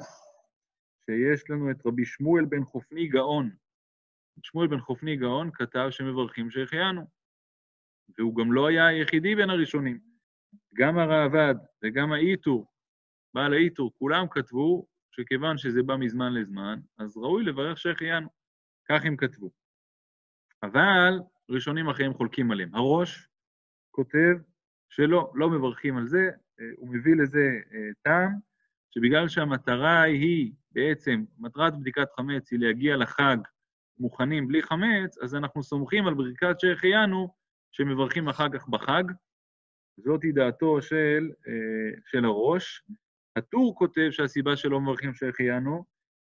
שיש לנו את רבי שמואל בן חופני גאון. שמואל בן חופני גאון כתב שמברכים שהחיינו. והוא גם לא היה היחידי בין הראשונים. גם הרעב"ד וגם האיתור, בעל האיתור, כולם כתבו שכיוון שזה בא מזמן לזמן, אז ראוי לברך שהחיינו. כך הם כתבו. אבל ראשונים אחרים חולקים עליהם. הראש כותב שלא, לא מברכים על זה, הוא מביא לזה טעם, שבגלל שהמטרה היא בעצם, מטרת בדיקת חמץ היא להגיע לחג מוכנים בלי חמץ, אז אנחנו סומכים על ברכת שהחיינו, שמברכים אחר כך בחג. זאת היא דעתו של הראש. הטור כותב שהסיבה שלא מברכים שהחיינו,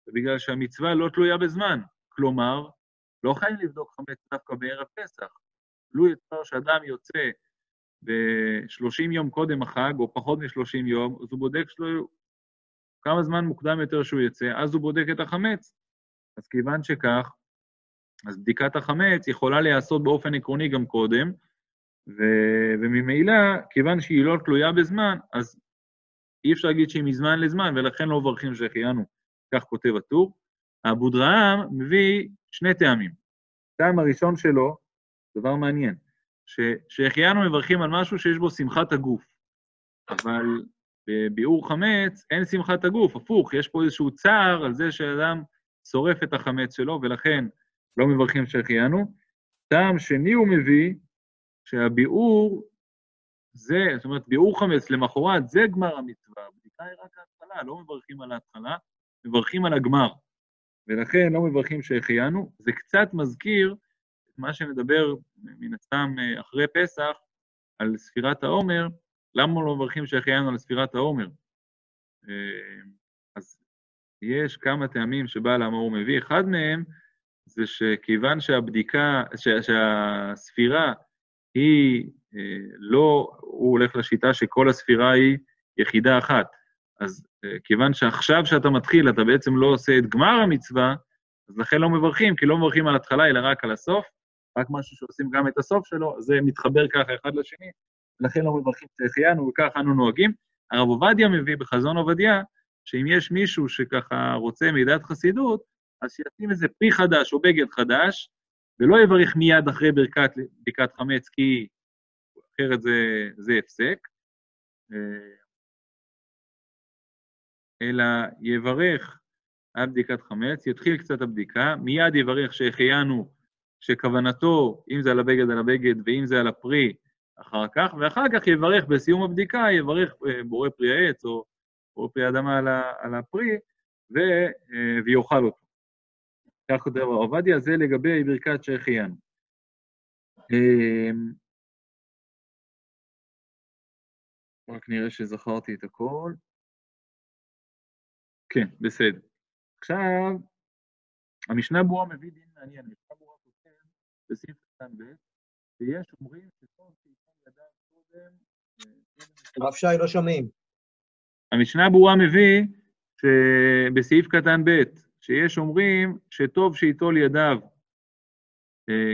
זה בגלל שהמצווה לא תלויה בזמן. כלומר, לא חייב לבדוק חמץ דווקא בערב פסח. לו יצא שאדם יוצא ב-30 יום קודם החג, או פחות מ-30 יום, אז הוא בודק כמה זמן מוקדם יותר שהוא יצא, אז הוא בודק את החמץ. אז כיוון שכך, אז בדיקת החמץ יכולה להיעשות באופן עקרוני גם קודם, וממילא, כיוון שהיא לא תלויה בזמן, אז אי אפשר להגיד שהיא מזמן לזמן, ולכן לא מברכים שהחיינו. כך כותב הטור. אבודרהם מביא שני טעמים. טעם הראשון שלו, דבר מעניין, שהחיינו מברכים על משהו שיש בו שמחת הגוף, אבל בביעור חמץ אין שמחת הגוף, הפוך, יש פה איזשהו צער על זה שאדם שורף את החמץ שלו, ולכן לא מברכים שהחיינו. טעם שני הוא מביא, שהביעור זה, זאת אומרת, ביעור חמץ למחרת, זה גמר המצווה, הבדיקה היא רק ההתחלה, לא מברכים על ההתחלה, מברכים על הגמר, ולכן לא מברכים שהחיינו. זה קצת מזכיר את מה שנדבר מן הסתם אחרי פסח, על ספירת העומר. למה לא מברכים שהחיינו על ספירת העומר? אז יש כמה טעמים שבעל המאור מביא. אחד מהם זה שכיוון שהספירה היא לא, הוא הולך לשיטה שכל הספירה היא יחידה אחת. אז כיוון שעכשיו שאתה מתחיל, אתה בעצם לא עושה את גמר המצווה, אז לכן לא מברכים, כי לא מברכים על התחלה, אלא רק על הסוף, רק משהו שעושים גם את הסוף שלו, זה מתחבר ככה אחד לשני, ולכן לא מברכים שהחיינו, וככה אנו נוהגים. הרב עובדיה מביא בחזון עובדיה, שאם יש מישהו שככה רוצה מידת חסידות, אז שישים איזה פרי חדש או בגד חדש, ולא יברך מיד אחרי ברכת חמץ, כי אחרת זה הפסק, אלא יברך על בדיקת חמץ, יתחיל קצת הבדיקה, מיד יברך שהחיינו, שכוונתו, אם זה על הבגד, ואם זה על הפרי, אחר כך, ואחר כך יברך בסיום הבדיקה, יברך בורא פרי העץ, או בורא פרי האדמה על הפרי, ויאכל אותו. כך כותב הרב עובדיה, זה לגבי ברכת שהחיינו. רק נראה שזכרתי את הכל. כן, בסדר. עכשיו, המשנה ברורה מביא דין מעניין, המשנה ברורה כותב בסעיף קטן ב', ויש אומרים שטוב שאיתו ידע קודם... רב שי, לא שומעים. המשנה ברורה מביא שבסעיף קטן ב', שיש אומרים שטוב שיטול ידיו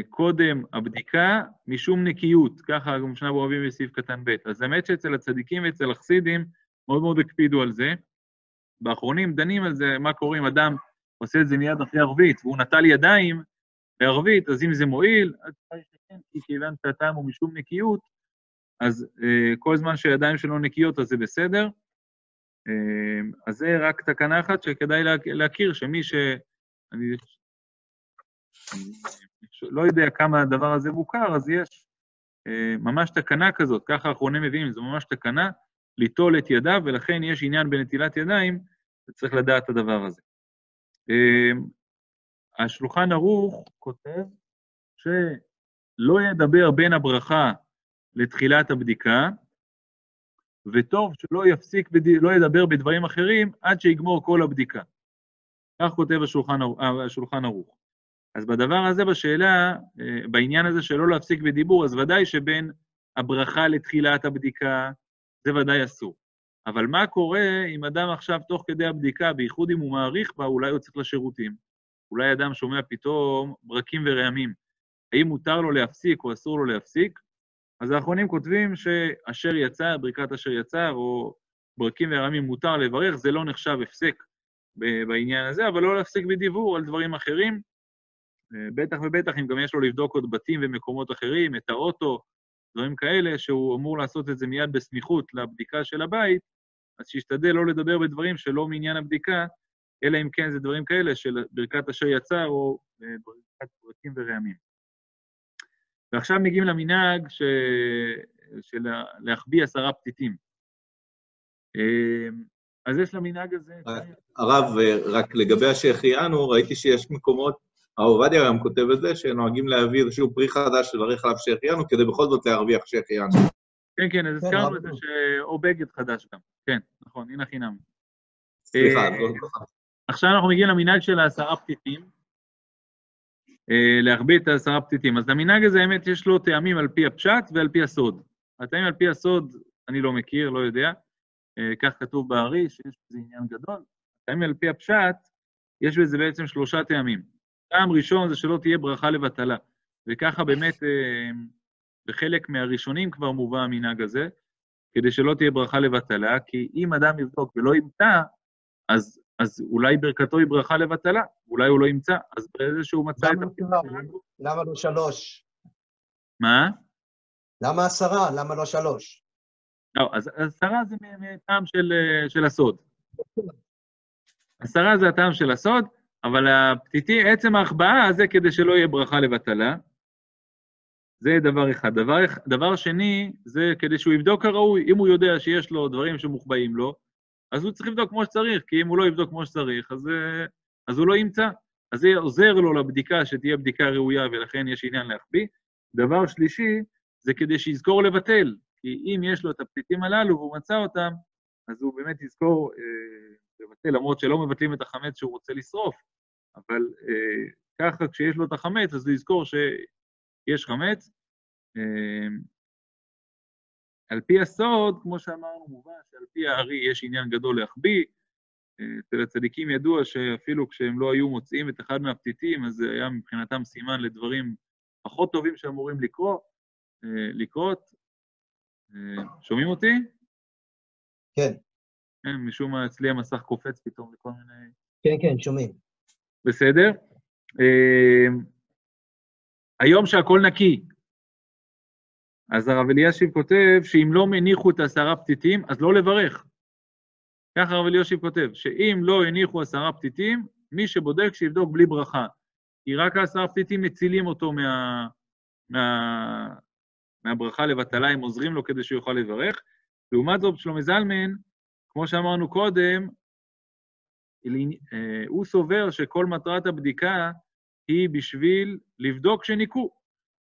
קודם הבדיקה משום נקיות, ככה המשנה ברורה מביא בסעיף קטן ב'. אז האמת שאצל הצדיקים ואצל החסידים מאוד מאוד הקפידו על זה. באחרונים דנים על זה, מה קורה אם אדם עושה את זה מיד אחרי ערבית, והוא נטל ידיים בערבית, אז אם זה מועיל, אז כי כיוון שהטעם הוא משום נקיות, אז כל זמן שהידיים שלו נקיות, אז זה בסדר. אז זה רק תקנה אחת שכדאי להכיר, שמי אני לא יודע כמה הדבר הזה מוכר, אז יש ממש תקנה כזאת, ככה האחרונים מביאים, זו ממש תקנה, ליטול את ידיו, ולכן יש עניין בנטילת ידיים, וצריך לדעת את הדבר הזה. השולחן ערוך כותב שלא ידבר בין הברכה לתחילת הבדיקה, וטוב שלא יפסיק, לא ידבר בדברים אחרים עד שיגמור כל הבדיקה. כך כותב השולחן ערוך. אז בדבר הזה, בשאלה, בעניין הזה שלא להפסיק בדיבור, אז ודאי שבין הברכה לתחילת הבדיקה, זה ודאי אסור. אבל מה קורה אם אדם עכשיו תוך כדי הבדיקה, בייחוד אם הוא מעריך בה, אולי הוא צריך לשירותים. אולי אדם שומע פתאום ברקים ורעמים. האם מותר לו להפסיק או אסור לו להפסיק? אז האחרונים כותבים שאשר יצא, ברכת אשר יצא, או ברקים ורעמים מותר לברך, זה לא נחשב הפסק בעניין הזה, אבל לא להפסיק בדיבור על דברים אחרים. בטח ובטח אם גם יש לו לבדוק עוד בתים ומקומות אחרים, את האוטו, דברים כאלה, שהוא אמור לעשות את זה מיד בסמיכות לבדיקה של הבית, אז שישתדל לא לדבר בדברים שלא מעניין הבדיקה, אלא אם כן זה דברים כאלה של ברכת אשר יצא, או ברכת ברקים ורעמים. ועכשיו מגיעים למנהג של להחביא 10 פתיתים. אז יש למנהג הזה... הרב, רק לגבי השהחיינו, ראיתי שיש מקומות, הרב עובדיה גם כותב את זה, שנוהגים להביא איזשהו פרי חדש לברך עליו שהחיינו, כדי בכל זאת להרוויח שהחיינו. כן, כן, אז הזכרנו את זה או בגד חדש גם. כן, נכון, הנה חינם. סליחה, עכשיו אנחנו מגיעים למנהג של 10 פתיתים, להחביא את 10 פתיתים. אז למנהג הזה, האמת, יש לו טעמים על פי הפשט ועל פי הסוד. הטעמים על פי הסוד, אני לא מכיר, לא יודע. כך כתוב בארי, שיש בזה עניין גדול. הטעמים על פי הפשט, יש בזה בעצם 3 טעמים. טעם ראשון זה שלא תהיה ברכה לבטלה. וככה באמת, בחלק מהראשונים כבר מובא המנהג הזה, כדי שלא תהיה ברכה לבטלה, כי אם אדם יבדוק ולא ימצא, אז אולי ברכתו היא ברכה לבטלה, אולי הוא לא ימצא, אז באיזשהו מצא את הפתיחה. למה לא 3? מה? למה 10? למה לא 3? לא, אז 10 זה מטעם של הסוד. 10 זה הטעם של הסוד, אבל הפתיתי, עצם ההחבאה זה כדי שלא יהיה ברכה לבטלה. זה דבר אחד. דבר שני, זה כדי שהוא יבדוק כראוי, אם הוא יודע שיש לו דברים שמוחבאים לו, אז הוא צריך לבדוק כמו שצריך, כי אם הוא לא יבדוק כמו שצריך, אז הוא לא ימצא. אז זה עוזר לו לבדיקה, שתהיה בדיקה ראויה, ולכן יש עניין להחביא. דבר שלישי, זה כדי שיזכור לבטל, כי אם יש לו את הפתיתים הללו והוא מצא אותם, אז הוא באמת יזכור לבטל, למרות שלא מבטלים את החמץ שהוא רוצה לשרוף, אבל ככה כשיש לו את החמץ, אז הוא יזכור שיש חמץ. על פי הסוד, כמו שאמרנו, מובן שעל פי הארי יש עניין גדול להחביא. אצל הצדיקים ידוע שאפילו כשהם לא היו מוצאים את אחד מהפתיתים, אז זה היה מבחינתם סימן לדברים פחות טובים שאמורים לקרות. שומעים אותי? כן. משום מה אצלי המסך קופץ פתאום לכל מיני... כן, כן, שומעים. בסדר. היום שהכל נקי, אז הרב אלישיב כותב שאם לא מניחו את 10 פתיתים, אז לא לברך. ככה הרב אלישיב כותב, שאם לא הניחו 10 פתיתים, מי שבודק שיבדוק בלי ברכה. כי רק 10 פתיתים מצילים אותו מהברכה לבטלה, הם עוזרים לו כדי שהוא יוכל לברך. לעומת זאת, שלמה זלמן, כמו שאמרנו קודם, הוא סובר שכל מטרת הבדיקה היא בשביל לבדוק שניקו.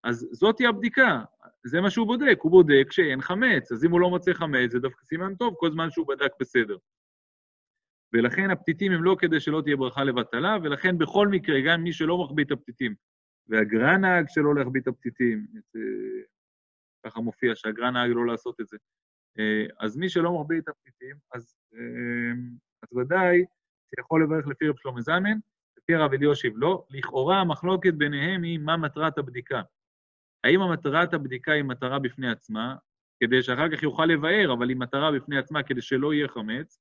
אז זאת היא הבדיקה, זה מה שהוא בודק, הוא בודק שאין חמץ, אז אם הוא לא מוצא חמץ, זה דווקא סימן טוב, כל זמן שהוא בדק בסדר. ולכן הפתיתים הם לא כדי שלא תהיה ברכה לבטלה, ולכן בכל מקרה, גם מי שלא מחביא את הפתיתים, והגר"א נהג שלא להחביא את הפתיתים, ככה מופיע שהגר"א נהג לא לעשות את זה. אז מי שלא מחביא את הפתיתים, אז ודאי שיכול לברך לפי רב שלמה זלמן, לפי הרב אלישיב לא. לכאורה המחלוקת ביניהם היא מה מטרת הבדיקה. האם המטרת הבדיקה היא מטרה בפני עצמה, כדי שאחר כך יוכל לבאר, אבל היא מטרה בפני עצמה כדי שלא יהיה חמץ,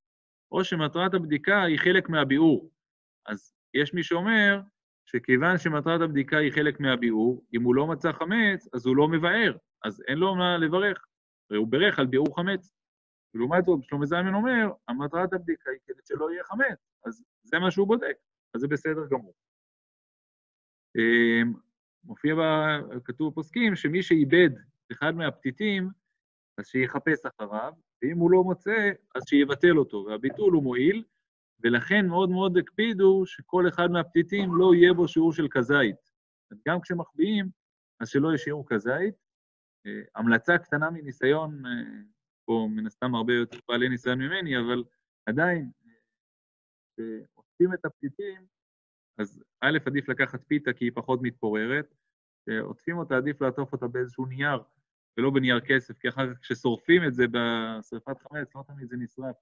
או שמטרת הבדיקה היא חלק מהביאור. אז יש מי שאומר שכיוון שמטרת הבדיקה היא חלק מהביאור, אם הוא לא מצא חמץ, אז הוא לא מבאר, אז אין לו מה לברך. הוא ברך על ביאור חמץ. ולעומת זאת, שלמה זלמן אומר, המטרת הבדיקה היא כדי שלא יהיה חמץ, אז זה מה שהוא בודק, אז זה בסדר גמור. מופיע כתוב בפוסקים שמי שאיבד אחד מהפתיתים, אז שיחפש אחריו, ואם הוא לא מוצא, אז שיבטל אותו, והביטול הוא מועיל, ולכן מאוד מאוד הקפידו שכל אחד מהפתיתים לא יהיה בו שיעור של כזית. גם כשמחביאים, אז שלא יהיה שיעור כזית. המלצה קטנה מניסיון, פה מן הסתם הרבה יותר בעלי ניסיון ממני, אבל עדיין, כשעושים את הפתיתים, אז א', עדיף לקחת פיתה כי היא פחות מתפוררת, כשעוטפים אותה, עדיף לעטוף אותה באיזשהו נייר, ולא בנייר כסף, כי אחר כך כששורפים את זה בשרפת חמץ, לא תמיד זה נשרף,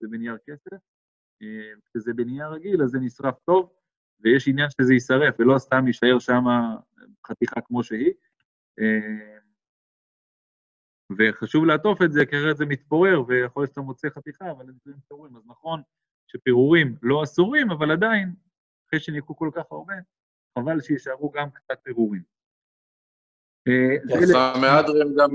זה בנייר כסף, כשזה בנייר רגיל, אז זה נשרף טוב, ויש עניין שזה יישרף, ולא סתם יישאר שם חתיכה כמו שהיא, וחשוב לעטוף את זה, כי אחרת זה מתפורר, ויכול להיות שאתה מוצא חתיכה, אבל זה פירורים, אז נכון שפירורים לא אסורים, אבל עדיין, אחרי שניקו כל כך הרבה, חבל שישארו גם קצת פירורים. המהדרין גם,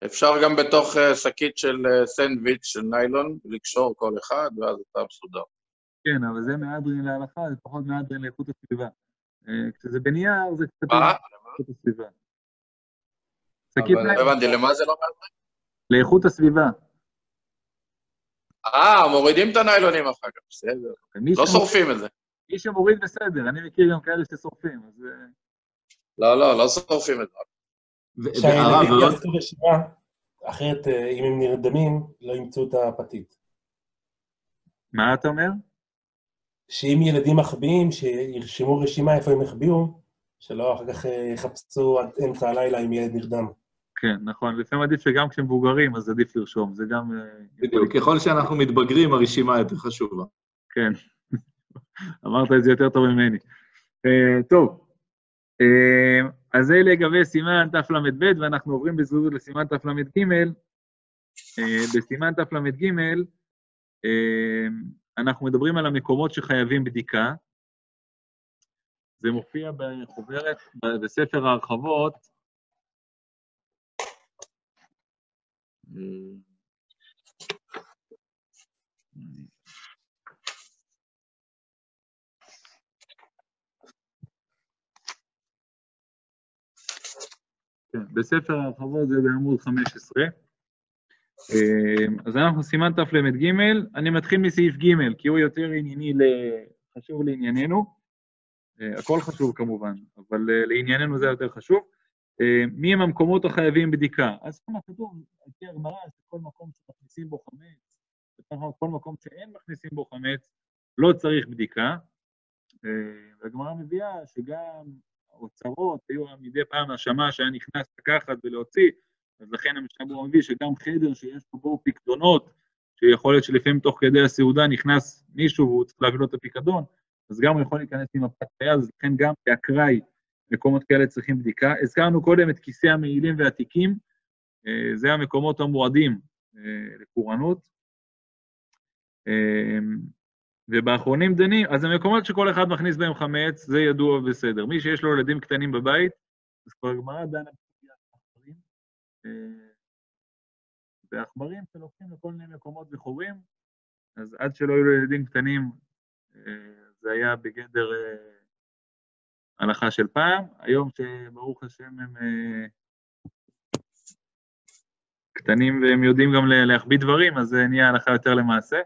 אפשר גם בתוך שקית של סנדוויץ' של ניילון, לקשור כל אחד, ואז אתה מסודר. כן, אבל זה מהדרין להלכה, זה פחות מהדרין לאיכות הסביבה. כשזה בנייר, זה קצת לאיכות הסביבה. אבל הבנתי, למה זה לא מהדרין? לאיכות הסביבה. מורידים את הניילונים אחר כך, בסדר. לא שורפים את זה. מי שמוריד בסדר, אני מכיר גם כאלה ששורפים, אז... לא שורפים את זה. שהילדים יעשו רשימה, אחרת אם הם נרדמים, לא ימצאו את הפתית. מה אתה אומר? שאם ילדים מחביאים, שירשמו רשימה איפה הם מחביאו, שלא אחר כך יחפשו עד אמצע הלילה אם ילד נרדם. כן, נכון. לפעמים עדיף שגם כשהם מבוגרים, אז עדיף לרשום. זה גם... בדיוק, ככל שאנחנו מתבגרים, הרשימה יותר חשובה. כן. אמרת את זה יותר טוב ממני. טוב. אז זה לגבי סימן תל"ב, ואנחנו עוברים בזריזות לסימן תל"ג. בסימן תל"ג, אנחנו מדברים על המקומות שחייבים בדיקה. זה מופיע בחוברת, בספר ההרחבות. כן, בספר ההרחבות זה בעמוד 15. אז אנחנו סימן תל"ג, אני מתחיל מסעיף ג' כי הוא יותר ענייני, חשוב לענייננו. הכל חשוב כמובן, אבל לענייננו זה יותר חשוב. מי הם המקומות החייבים בדיקה? אז כמו כתוב, על פי הגמרא, שכל מקום שמכניסים בו חמץ, כל מקום שאין מכניסים בו חמץ, לא צריך בדיקה. והגמרא מביאה שגם האוצרות, היו מדי פעם השמש שהיה נכנס לקחת ולהוציא, אז לכן המשנה ברורה מביא שגם חדר שיש בו פיקדונות, שיכול להיות שלפעמים תוך כדי הסעודה נכנס מישהו והוא צריך להביא לו את הפיקדון, אז גם הוא יכול להיכנס עם הפת היד, אז לכן גם באקראי מקומות כאלה צריכים בדיקה. הזכרנו קודם את כיסא המעילים והתיקים, זה המקומות המועדים לפורענות. ובאחרונים דנים, אז המקומות שכל אחד מכניס בהם חמץ, זה ידוע בסדר. מי שיש לו ילדים קטנים בבית, אז כבר הגמרא דנה בסוגיית העכברים. והעכברים שלוקחים לכל מיני מקומות וחורים, אז עד שלא היו לו ילדים קטנים, זה היה בגדר הלכה של פעם. היום שברוך השם הם קטנים והם יודעים גם להחביא דברים, אז זה נהיה הלכה יותר למעשה.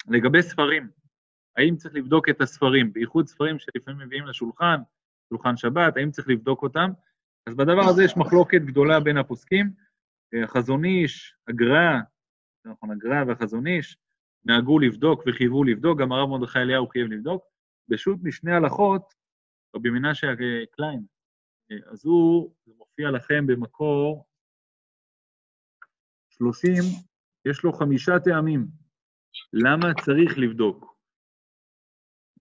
לגבי ספרים, האם צריך לבדוק את הספרים, בייחוד ספרים שלפעמים מביאים לשולחן, שולחן שבת, האם צריך לבדוק אותם? אז בדבר הזה יש מחלוקת גדולה בין הפוסקים, החזון איש, הגר"א, נכון, הגר"א והחזון איש, נהגו לבדוק וחייבו לבדוק, גם הרב מרדכי אליהו חייב לבדוק, בשו"ת משני הלכות, רבי מנשה קליין, אז הוא, זה מופיע לכם במקור 30, יש לו 5 טעמים. למה צריך לבדוק?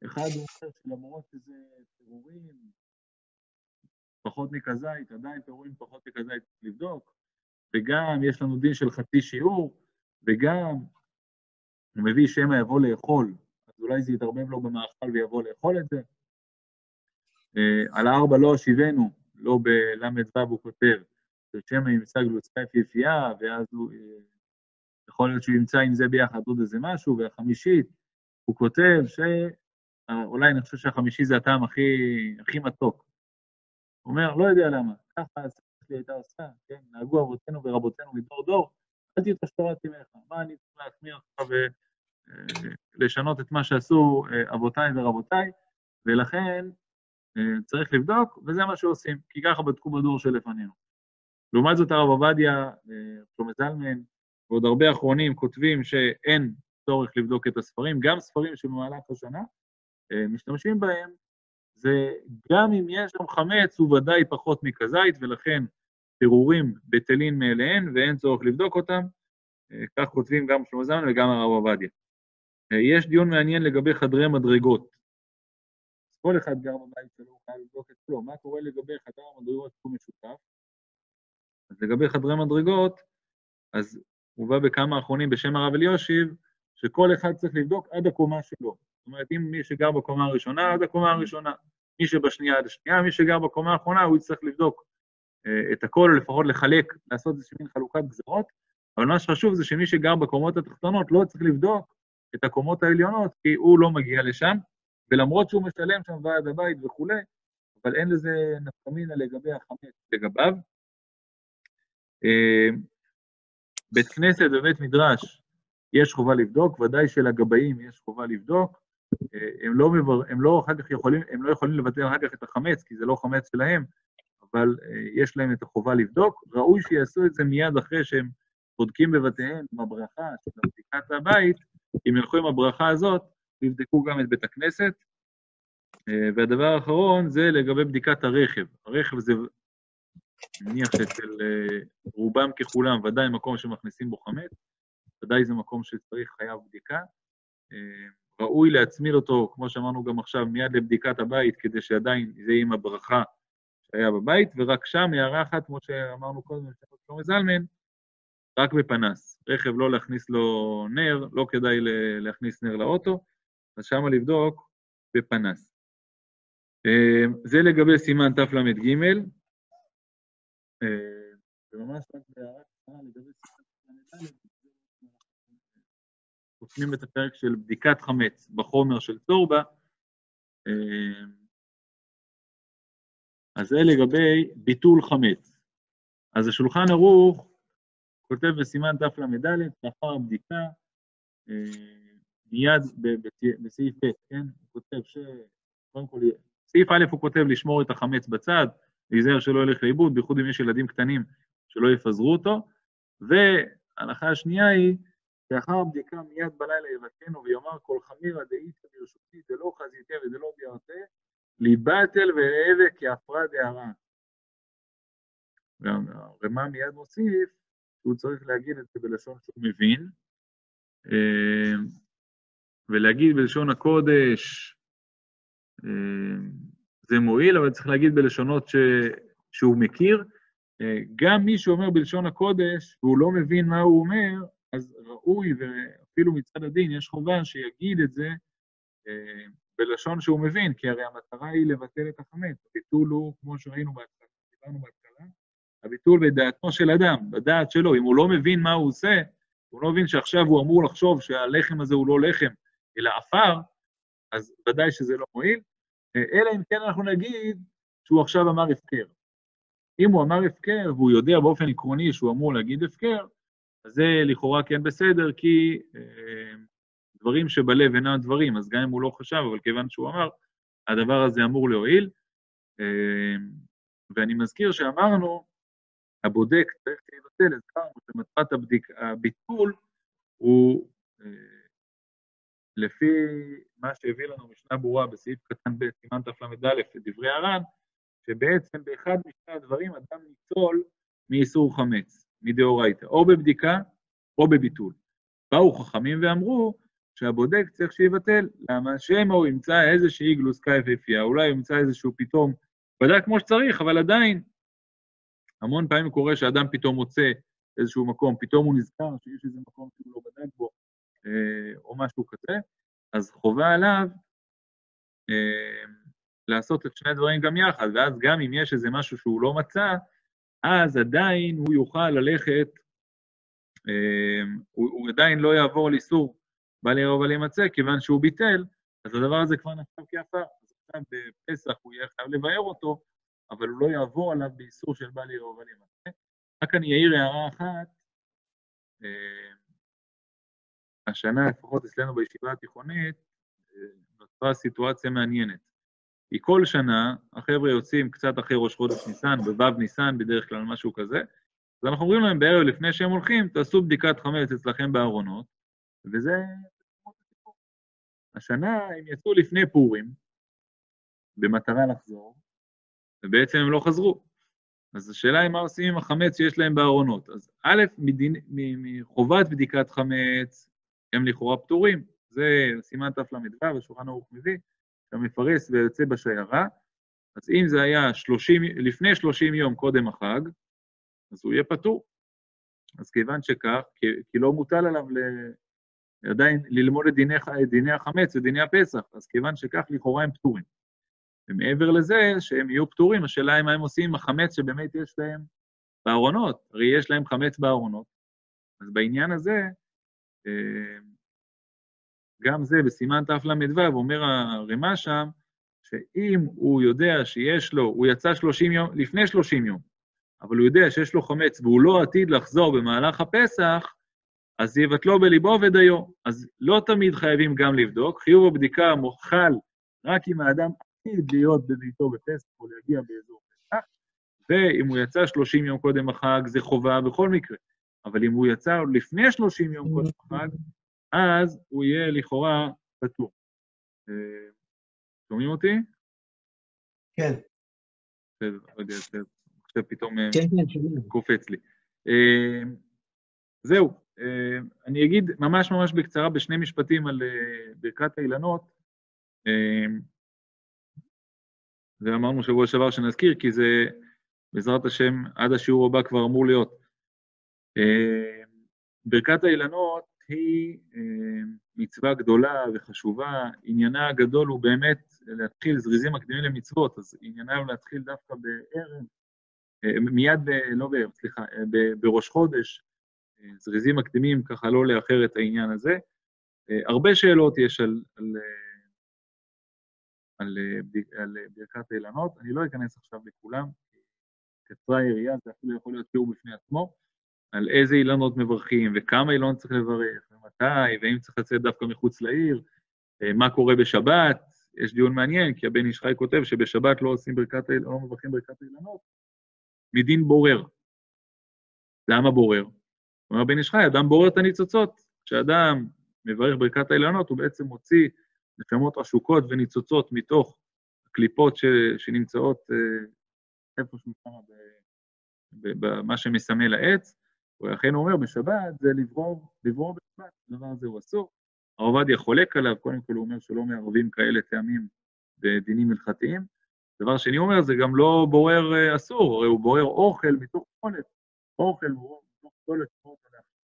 אחד הוא אומר שלמרות שזה פירורים, פחות מכזית, עדיין פירורים פחות מכזית לבדוק, וגם יש לנו דין של חצי שיעור, וגם הוא מביא שמא יבוא לאכול, אז אולי זה יתערבב לו במאכל ויבוא לאכול את זה. על 4 לא השיבנו, לא בל"ו הוא כותב, ששמא ימצא גלוצה יפיפייה, ואז הוא, יכול להיות שהוא ימצא עם זה ביחד עוד איזה משהו, והחמישית, הוא כותב אולי אני חושב שהחמישי זה הטעם הכי מתוק. הוא אומר, לא יודע למה, ככה הסבתא הייתה עושה, כן? נהגו אבותינו ורבותינו מדור דור, אל תתעש תורת אמך, מה אני צריך להחמיר אותך ולשנות את מה שעשו אבותיי ורבותיי, ולכן צריך לבדוק, וזה מה שעושים, כי ככה בדקו בדור שלפנינו. לעומת זאת הרב עובדיה, שלמה זלמן, ועוד הרבה אחרונים כותבים שאין צורך לבדוק את הספרים, גם ספרים שבמהלך השנה משתמשים בהם, זה גם אם יש שם חמץ הוא ודאי פחות מכזית, ולכן פירורים בטלין מאליהן ואין צורך לבדוק אותם, כך כותבים גם שלמה זלמן וגם הרב עובדיה. יש דיון מעניין לגבי חדרי מדרגות. כל אחד גר בבית שלו, הוא חייב לבדוק את שלו. מה קורה לגבי חדר המדרגות שהוא משותף? אז לגבי חדרי מדרגות, אז הוא בא בכמה אחרונים בשם הרב אליושיב, שכל אחד צריך לבדוק עד הקומה שלו. זאת אומרת, אם מי שגר בקומה הראשונה, עד הקומה הראשונה. מי שבשנייה עד השנייה, מי שגר בקומה האחרונה, הוא יצטרך לבדוק את הכל, או לפחות לחלק, לעשות איזושהי מין חלוקת גזרות. אבל מה שחשוב זה שמי שגר בקומות התחתונות לא צריך לבדוק את הקומות העליונות, כי הוא לא מגיע לשם, ולמרות שהוא משלם שם ועד הבית וכו', אבל אין לזה נפקא מינה לגבי החמץ לגביו. בית כנסת ובית מדרש יש חובה לבדוק, ודאי שלגבאים יש חובה לבדוק, הם לא יכולים לבטל אחר כך את החמץ, כי זה לא חמץ שלהם, אבל יש להם את החובה לבדוק. ראוי שיעשו את זה מיד אחרי שהם בודקים בבתיהם עם הברכה של בדיקת הבית, אם ילכו עם הברכה הזאת, יבדקו גם את בית הכנסת. והדבר האחרון זה לגבי בדיקת הרכב. הרכב זה, אני מניח שאצל רובם ככולם, ודאי מקום שמכניסים בו חמץ, ודאי זה מקום שצריך חייב בדיקה. ראוי להצמיד אותו, כמו שאמרנו גם עכשיו, מיד לבדיקת הבית, כדי שעדיין זה יהיה עם הברכה שהיה בבית, ורק שם הערה אחת, כמו שאמרנו קודם, שלמה זלמן, רק בפנס. רכב לא להכניס לו נר, לא כדאי להכניס נר לאוטו, אז שם לבדוק בפנס. זה לגבי סימן תל"ג, וממש רק בהערה קטנה לגבי סימן תל"ג, חותמים את הפרק של בדיקת חמץ בחומר של צורבה, אז זה לגבי ביטול חמץ. אז השולחן ערוך כותב בסימן תל"ד, לאחר הבדיקה, מיד בסעיף ב', כן? הוא כותב קודם כל, סעיף א' הוא כותב לשמור את החמץ בצד, להיזהר שלא ילך לאיבוד, בייחוד אם יש ילדים קטנים שלא יפזרו אותו, וההלכה השנייה היא, לאחר הבדיקה מיד בלילה יבטנו ויאמר כל חמירא דאיתא ברשותי דלא חזיתיה ודלא ביארתיה, ליבטל ואהבה כעפרא דהרע. והרמ"א מיד מוסיף, שהוא צריך להגיד את זה בלשון שהוא מבין, ולהגיד בלשון הקודש, זה מועיל, אבל צריך להגיד בלשונות שהוא מכיר. גם מי שאומר בלשון הקודש, והוא לא מבין מה הוא אומר, אז ראוי, ואפילו מצד הדין, יש חובה שיגיד את זה בלשון שהוא מבין, כי הרי המטרה היא לבטל את החמץ. הביטול הוא, כמו שראינו בהתחלה, דיברנו בהתחלה, הביטול בדעתו של אדם, בדעת שלו. אם הוא לא מבין מה הוא עושה, הוא לא מבין שעכשיו הוא אמור לחשוב שהלחם הזה הוא לא לחם, אלא עפר, אז ודאי שזה לא מועיל. אלא אם כן אנחנו נגיד שהוא עכשיו אמר הפקר. אם הוא אמר הפקר, והוא יודע באופן עקרוני שהוא אמור להגיד הפקר, אז זה לכאורה כן בסדר, כי דברים שבלב אינם דברים, אז גם אם הוא לא חשב, אבל כיוון שהוא אמר, הדבר הזה אמור להועיל. ואני מזכיר שאמרנו, הבודק צריך לבטל, הזכרנו שמטרת הביטול הוא לפי מה שהביא לנו משנה ברורה בסעיף קטן ב' סימן תל"א לדברי הר"ן, שבעצם באחד משני הדברים אדם ניצול מאיסור חמץ, מדאורייתא, או בבדיקה או בביטול. באו חכמים ואמרו שהבודק צריך שיבטל, למה? שמא הוא ימצא איזושהי גלוסקה יפהפייה, אולי הוא ימצא איזשהו פתאום, בדק כמו שצריך, אבל עדיין, המון פעמים קורה שאדם פתאום מוצא איזשהו מקום, פתאום הוא נזכר שיש איזה מקום שהוא לא בדק בו, או משהו כזה, אז חובה עליו לעשות את שני דברים גם יחד, ואז גם אם יש איזה משהו שהוא לא מצא, אז עדיין הוא יוכל ללכת, הוא עדיין לא יעבור על איסור בל יראה ובל ימצא, כיוון שהוא ביטל, אז הדבר הזה כבר נחשב כעפר, אז עכשיו בפסח הוא יהיה חייב לבאר אותו, אבל הוא לא יעבור עליו באיסור של בל יראה ובל ימצא. רק אני אעיר הערה אחת, השנה, לפחות אצלנו בישיבה התיכונית, נוצרה סיטואציה מעניינת. היא כל שנה, החבר'ה יוצאים קצת אחרי ראש חודש ניסן, בו"ב ניסן, בדרך כלל משהו כזה, אז אנחנו אומרים להם בערב לפני שהם הולכים, תעשו בדיקת חמץ אצלכם בארונות, וזה... השנה הם יצאו לפני פורים, במטרה לחזור, ובעצם הם לא חזרו. אז השאלה היא מה עושים עם החמץ שיש להם בארונות. אז א', מחובת בדיקת חמץ, הם לכאורה פטורים. זה סימן תל"ו, השולחן ערוך מביא, שהמפרש ויוצא בשיירה. אז אם זה היה לפני 30 יום קודם החג, אז הוא יהיה פטור. אז כיוון שכך, כי לא מוטל עליו עדיין ללמוד את דיני החמץ ודיני הפסח, אז כיוון שכך לכאורה הם פטורים. ומעבר לזה שהם יהיו פטורים, השאלה היא מה הם עושים עם החמץ שבאמת יש להם בארונות, הרי יש להם חמץ בארונות. אז בעניין הזה, גם זה בסימן תל"ו, אומר הרמ"א שם, שאם הוא יודע שיש לו, הוא יצא 30 יום, לפני 30 יום, אבל הוא יודע שיש לו חמץ והוא לא עתיד לחזור במהלך הפסח, אז יבטלו בליבו ודיו. אז לא תמיד חייבים גם לבדוק, חיוב הבדיקה מוחל רק אם האדם עתיד להיות בביתו בפסח או להגיע באזור פסח, ואם הוא יצא 30 יום קודם החג זה חובה בכל מקרה, אבל אם הוא יצא לפני 30 יום קודם החג, אז הוא יהיה לכאורה פטור. שומעים אותי? כן. עכשיו פתאום קופץ לי. זהו, אני אגיד ממש בקצרה בשני משפטים על ברכת האילנות, ואמרנו שבוע שעבר שנזכיר, כי זה בעזרת השם עד השיעור הבא כבר אמור להיות. ברכת האילנות היא מצווה גדולה וחשובה, עניינה הגדול הוא באמת להתחיל זריזים מקדימים למצוות, אז עניינה הוא להתחיל דווקא בערב, מיד, לא בערב, סליחה, בראש חודש, זריזים מקדימים, ככה לא לאחר את העניין הזה. הרבה שאלות יש על ברכת האילנות, אני לא אכנס עכשיו לכולם, קצרה היריעה, זה אפילו יכול להיות שיעור בפני עצמו, על איזה אילנות מברכים, וכמה אילנות צריך לברך, ומתי, ואם צריך לצאת דווקא מחוץ לעיר, מה קורה בשבת, יש דיון מעניין, כי הבן איש חי כותב שבשבת לא מברכים ברכת האילנות, מדין בורר. למה בורר? אומר בן איש חי, אדם בורר את הניצוצות, כשאדם מברך ברכת האילנות, הוא בעצם מוציא נשמות עשוקות וניצוצות מתוך הקליפות שנמצאות איפה שנמצא במה שמסמל העץ, ולכן הוא אומר בשבת זה לברור בשבת, הדבר הזה הוא אסור. הרב עובדיה חולק עליו, קודם כל הוא אומר שלא מערבים כאלה טעמים בדינים הלכתיים. דבר שני הוא אומר, זה גם לא בורר אסור, הרי הוא בורר אוכל מתוך פסולת, אוכל הוא מתוך פסולת,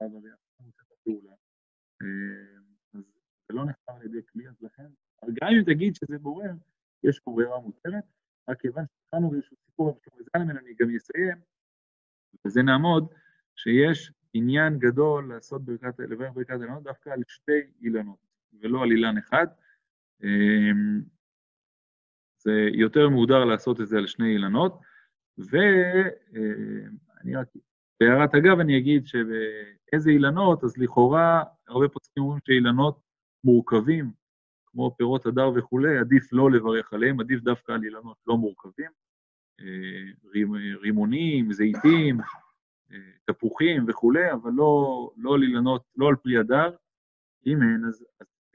הרי אנחנו עושה את הפעולה. אז זה לא נחקר על ידי כלי, אז לכן, גם אם תגיד שזה בורר, יש בוררה מותרת, רק כיוון שתחנו באיזשהו סיפור, וזלמן אני גם אסיים, וזה נעמוד, שיש עניין גדול לעשות לברך ברכת האילנות, דווקא על שתי אילנות, ולא על אילן אחד. זה יותר מהודר לעשות את זה על שני אילנות, ואני רק, בהערת אגב אני אגיד שבאיזה אילנות, אז לכאורה, הרבה פוסקים אומרים שאילנות מורכבים, כמו פירות הדר וכולי, עדיף לא לברך עליהם, עדיף דווקא על אילנות לא מורכבים, רימונים, זיתים, תפוחים וכולי, אבל לא על אילנות, לא על פרי הדר, אם אין, אז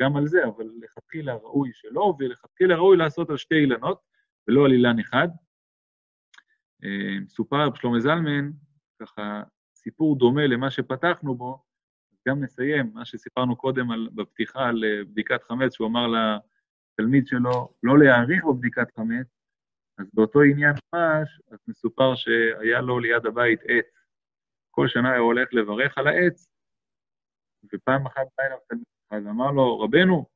גם על זה, אבל לכתחילה ראוי שלא, ולכתחילה ראוי לעשות על 2 אילנות, ולא על אילן אחד. מסופר בשלמה זלמן, ככה סיפור דומה למה שפתחנו בו, גם נסיים, מה שסיפרנו קודם בפתיחה על בדיקת חמץ, שהוא אמר לתלמיד שלו לא להאריך בבדיקת חמץ, אז באותו עניין ממש, אז מסופר שהיה לו ליד הבית עץ. כל שנה הוא הולך לברך על העץ, ופעם אחת בא אליו תלמיד אחד, אמר לו, רבנו,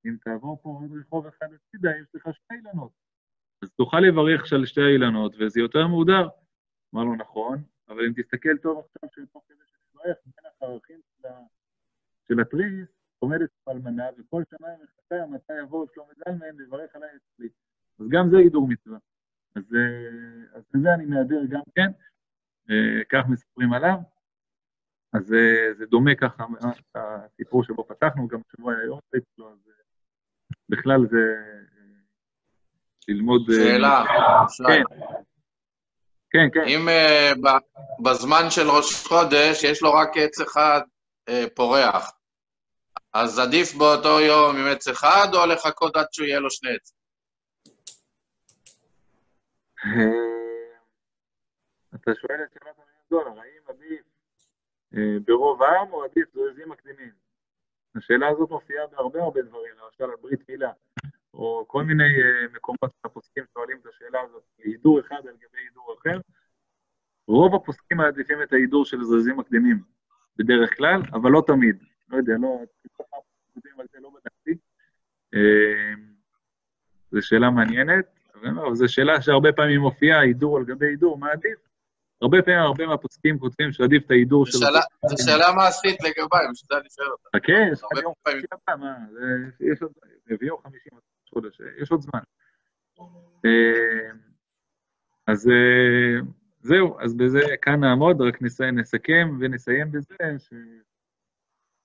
אם תעבור פה עוד רחוב אחד הצידה, יש לך 2 אילנות. אז תוכל לברך על 2 אילנות, וזה יותר מהודר. אמר לו, נכון, אבל אם תסתכל טוב עכשיו, שתוך כדי שתברך, בין החרכים של התריס, עומדת אלמנה, וכל שנה היא מחכה, מתי יבוא שלמה זלמן לברך על העץ שלי. אז גם זה הידור מצווה. אז בזה אני מהדר גם כן, כך מספרים עליו. אז זה דומה ככה, הסיפור שבו פתחנו, גם שבוע היה יום אצלו, אז בכלל זה ללמוד... שאלה, כן. כן, כן. אם בזמן של ראש חודש יש לו רק עץ אחד פורח, אז עדיף באותו יום עם עץ אחד, או לחכות עד שהוא יהיה לו 2 עצים? אתה שואל את שאלת $1,000,000, האם עדיף ברוב העם או עדיף זריזים מקדימים? השאלה הזאת מופיעה בהרבה דברים, למשל על ברית מילה, או כל מיני מקומות שהפוסקים שואלים את השאלה הזאת, הידור אחד על גבי הידור אחר. רוב הפוסקים מעדיפים את ההידור של זריזים מקדימים, בדרך כלל, אבל לא תמיד. לא יודע, לא בדקתי. זו שאלה מעניינת, אבל זו שאלה שהרבה פעמים מופיעה, הידור על גבי הידור, מה עדיף? הרבה פעמים, הרבה מהפוסקים כותבים שעדיף את ההידור של... זו שאלה מעשית לגביי, משתדל לשאול אותה. חכה, יש לך יום 50 פעם, יש עוד... ביום 50 חודש, יש עוד זמן. אז זהו, אז בזה כאן נעמוד, רק נסכם ונסיים בזה,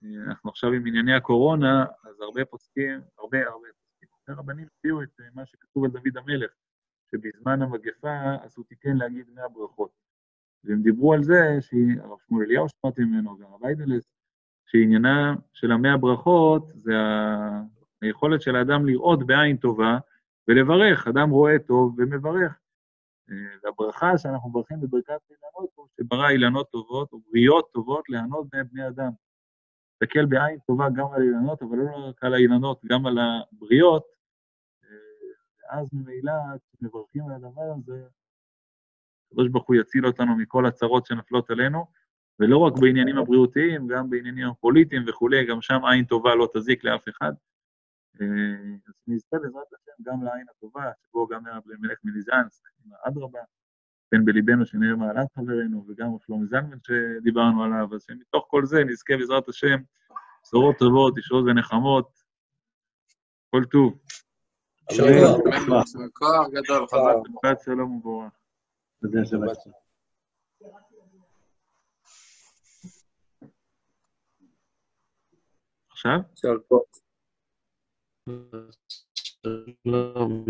שאנחנו עכשיו עם ענייני הקורונה, אז הרבה פוסקים, הרבה פוסקים. הרבנים הביאו את מה שכתוב על דוד המלך, שבזמן המגפה, אז הוא תיקן להגיד 100 ברכות. והם דיברו על זה, הרב שמואל אליהו שמעתי ממנו, והרב איידלס, שעניינה של 100 ברכות, זה היכולת של האדם לראות בעין טובה, ולברך, אדם רואה טוב ומברך. והברכה שאנחנו מברכים בברכת אילנות, הוא שברא אילנות טובות, או בריות טובות, לענות בהם בני אדם. תסתכל בעין טובה גם על אילנות, אבל לא רק על האילנות, גם על הבריות, ואז ממילא, כשמברכים על הדבר הזה, הקדוש ברוך הוא יציל אותנו מכל הצרות שנפלות עלינו, ולא רק בעניינים הבריאותיים, גם בעניינים הפוליטיים וכו', גם שם עין טובה לא תזיק לאף אחד. אז נזכה בעזרת השם גם לעין הטובה, שבו גם הרב מלך מליזנסק, עם האדרבה, בין בליבנו שנראה מעלת חברינו, וגם שלמה זלמן שדיברנו עליו, אז שמתוך כל זה נזכה בעזרת השם, בשורות טובות, ישועות ונחמות, כל טוב. כוח גדול, חזק. שבת שלום ובורח. תודה, שבת. עכשיו? שלום.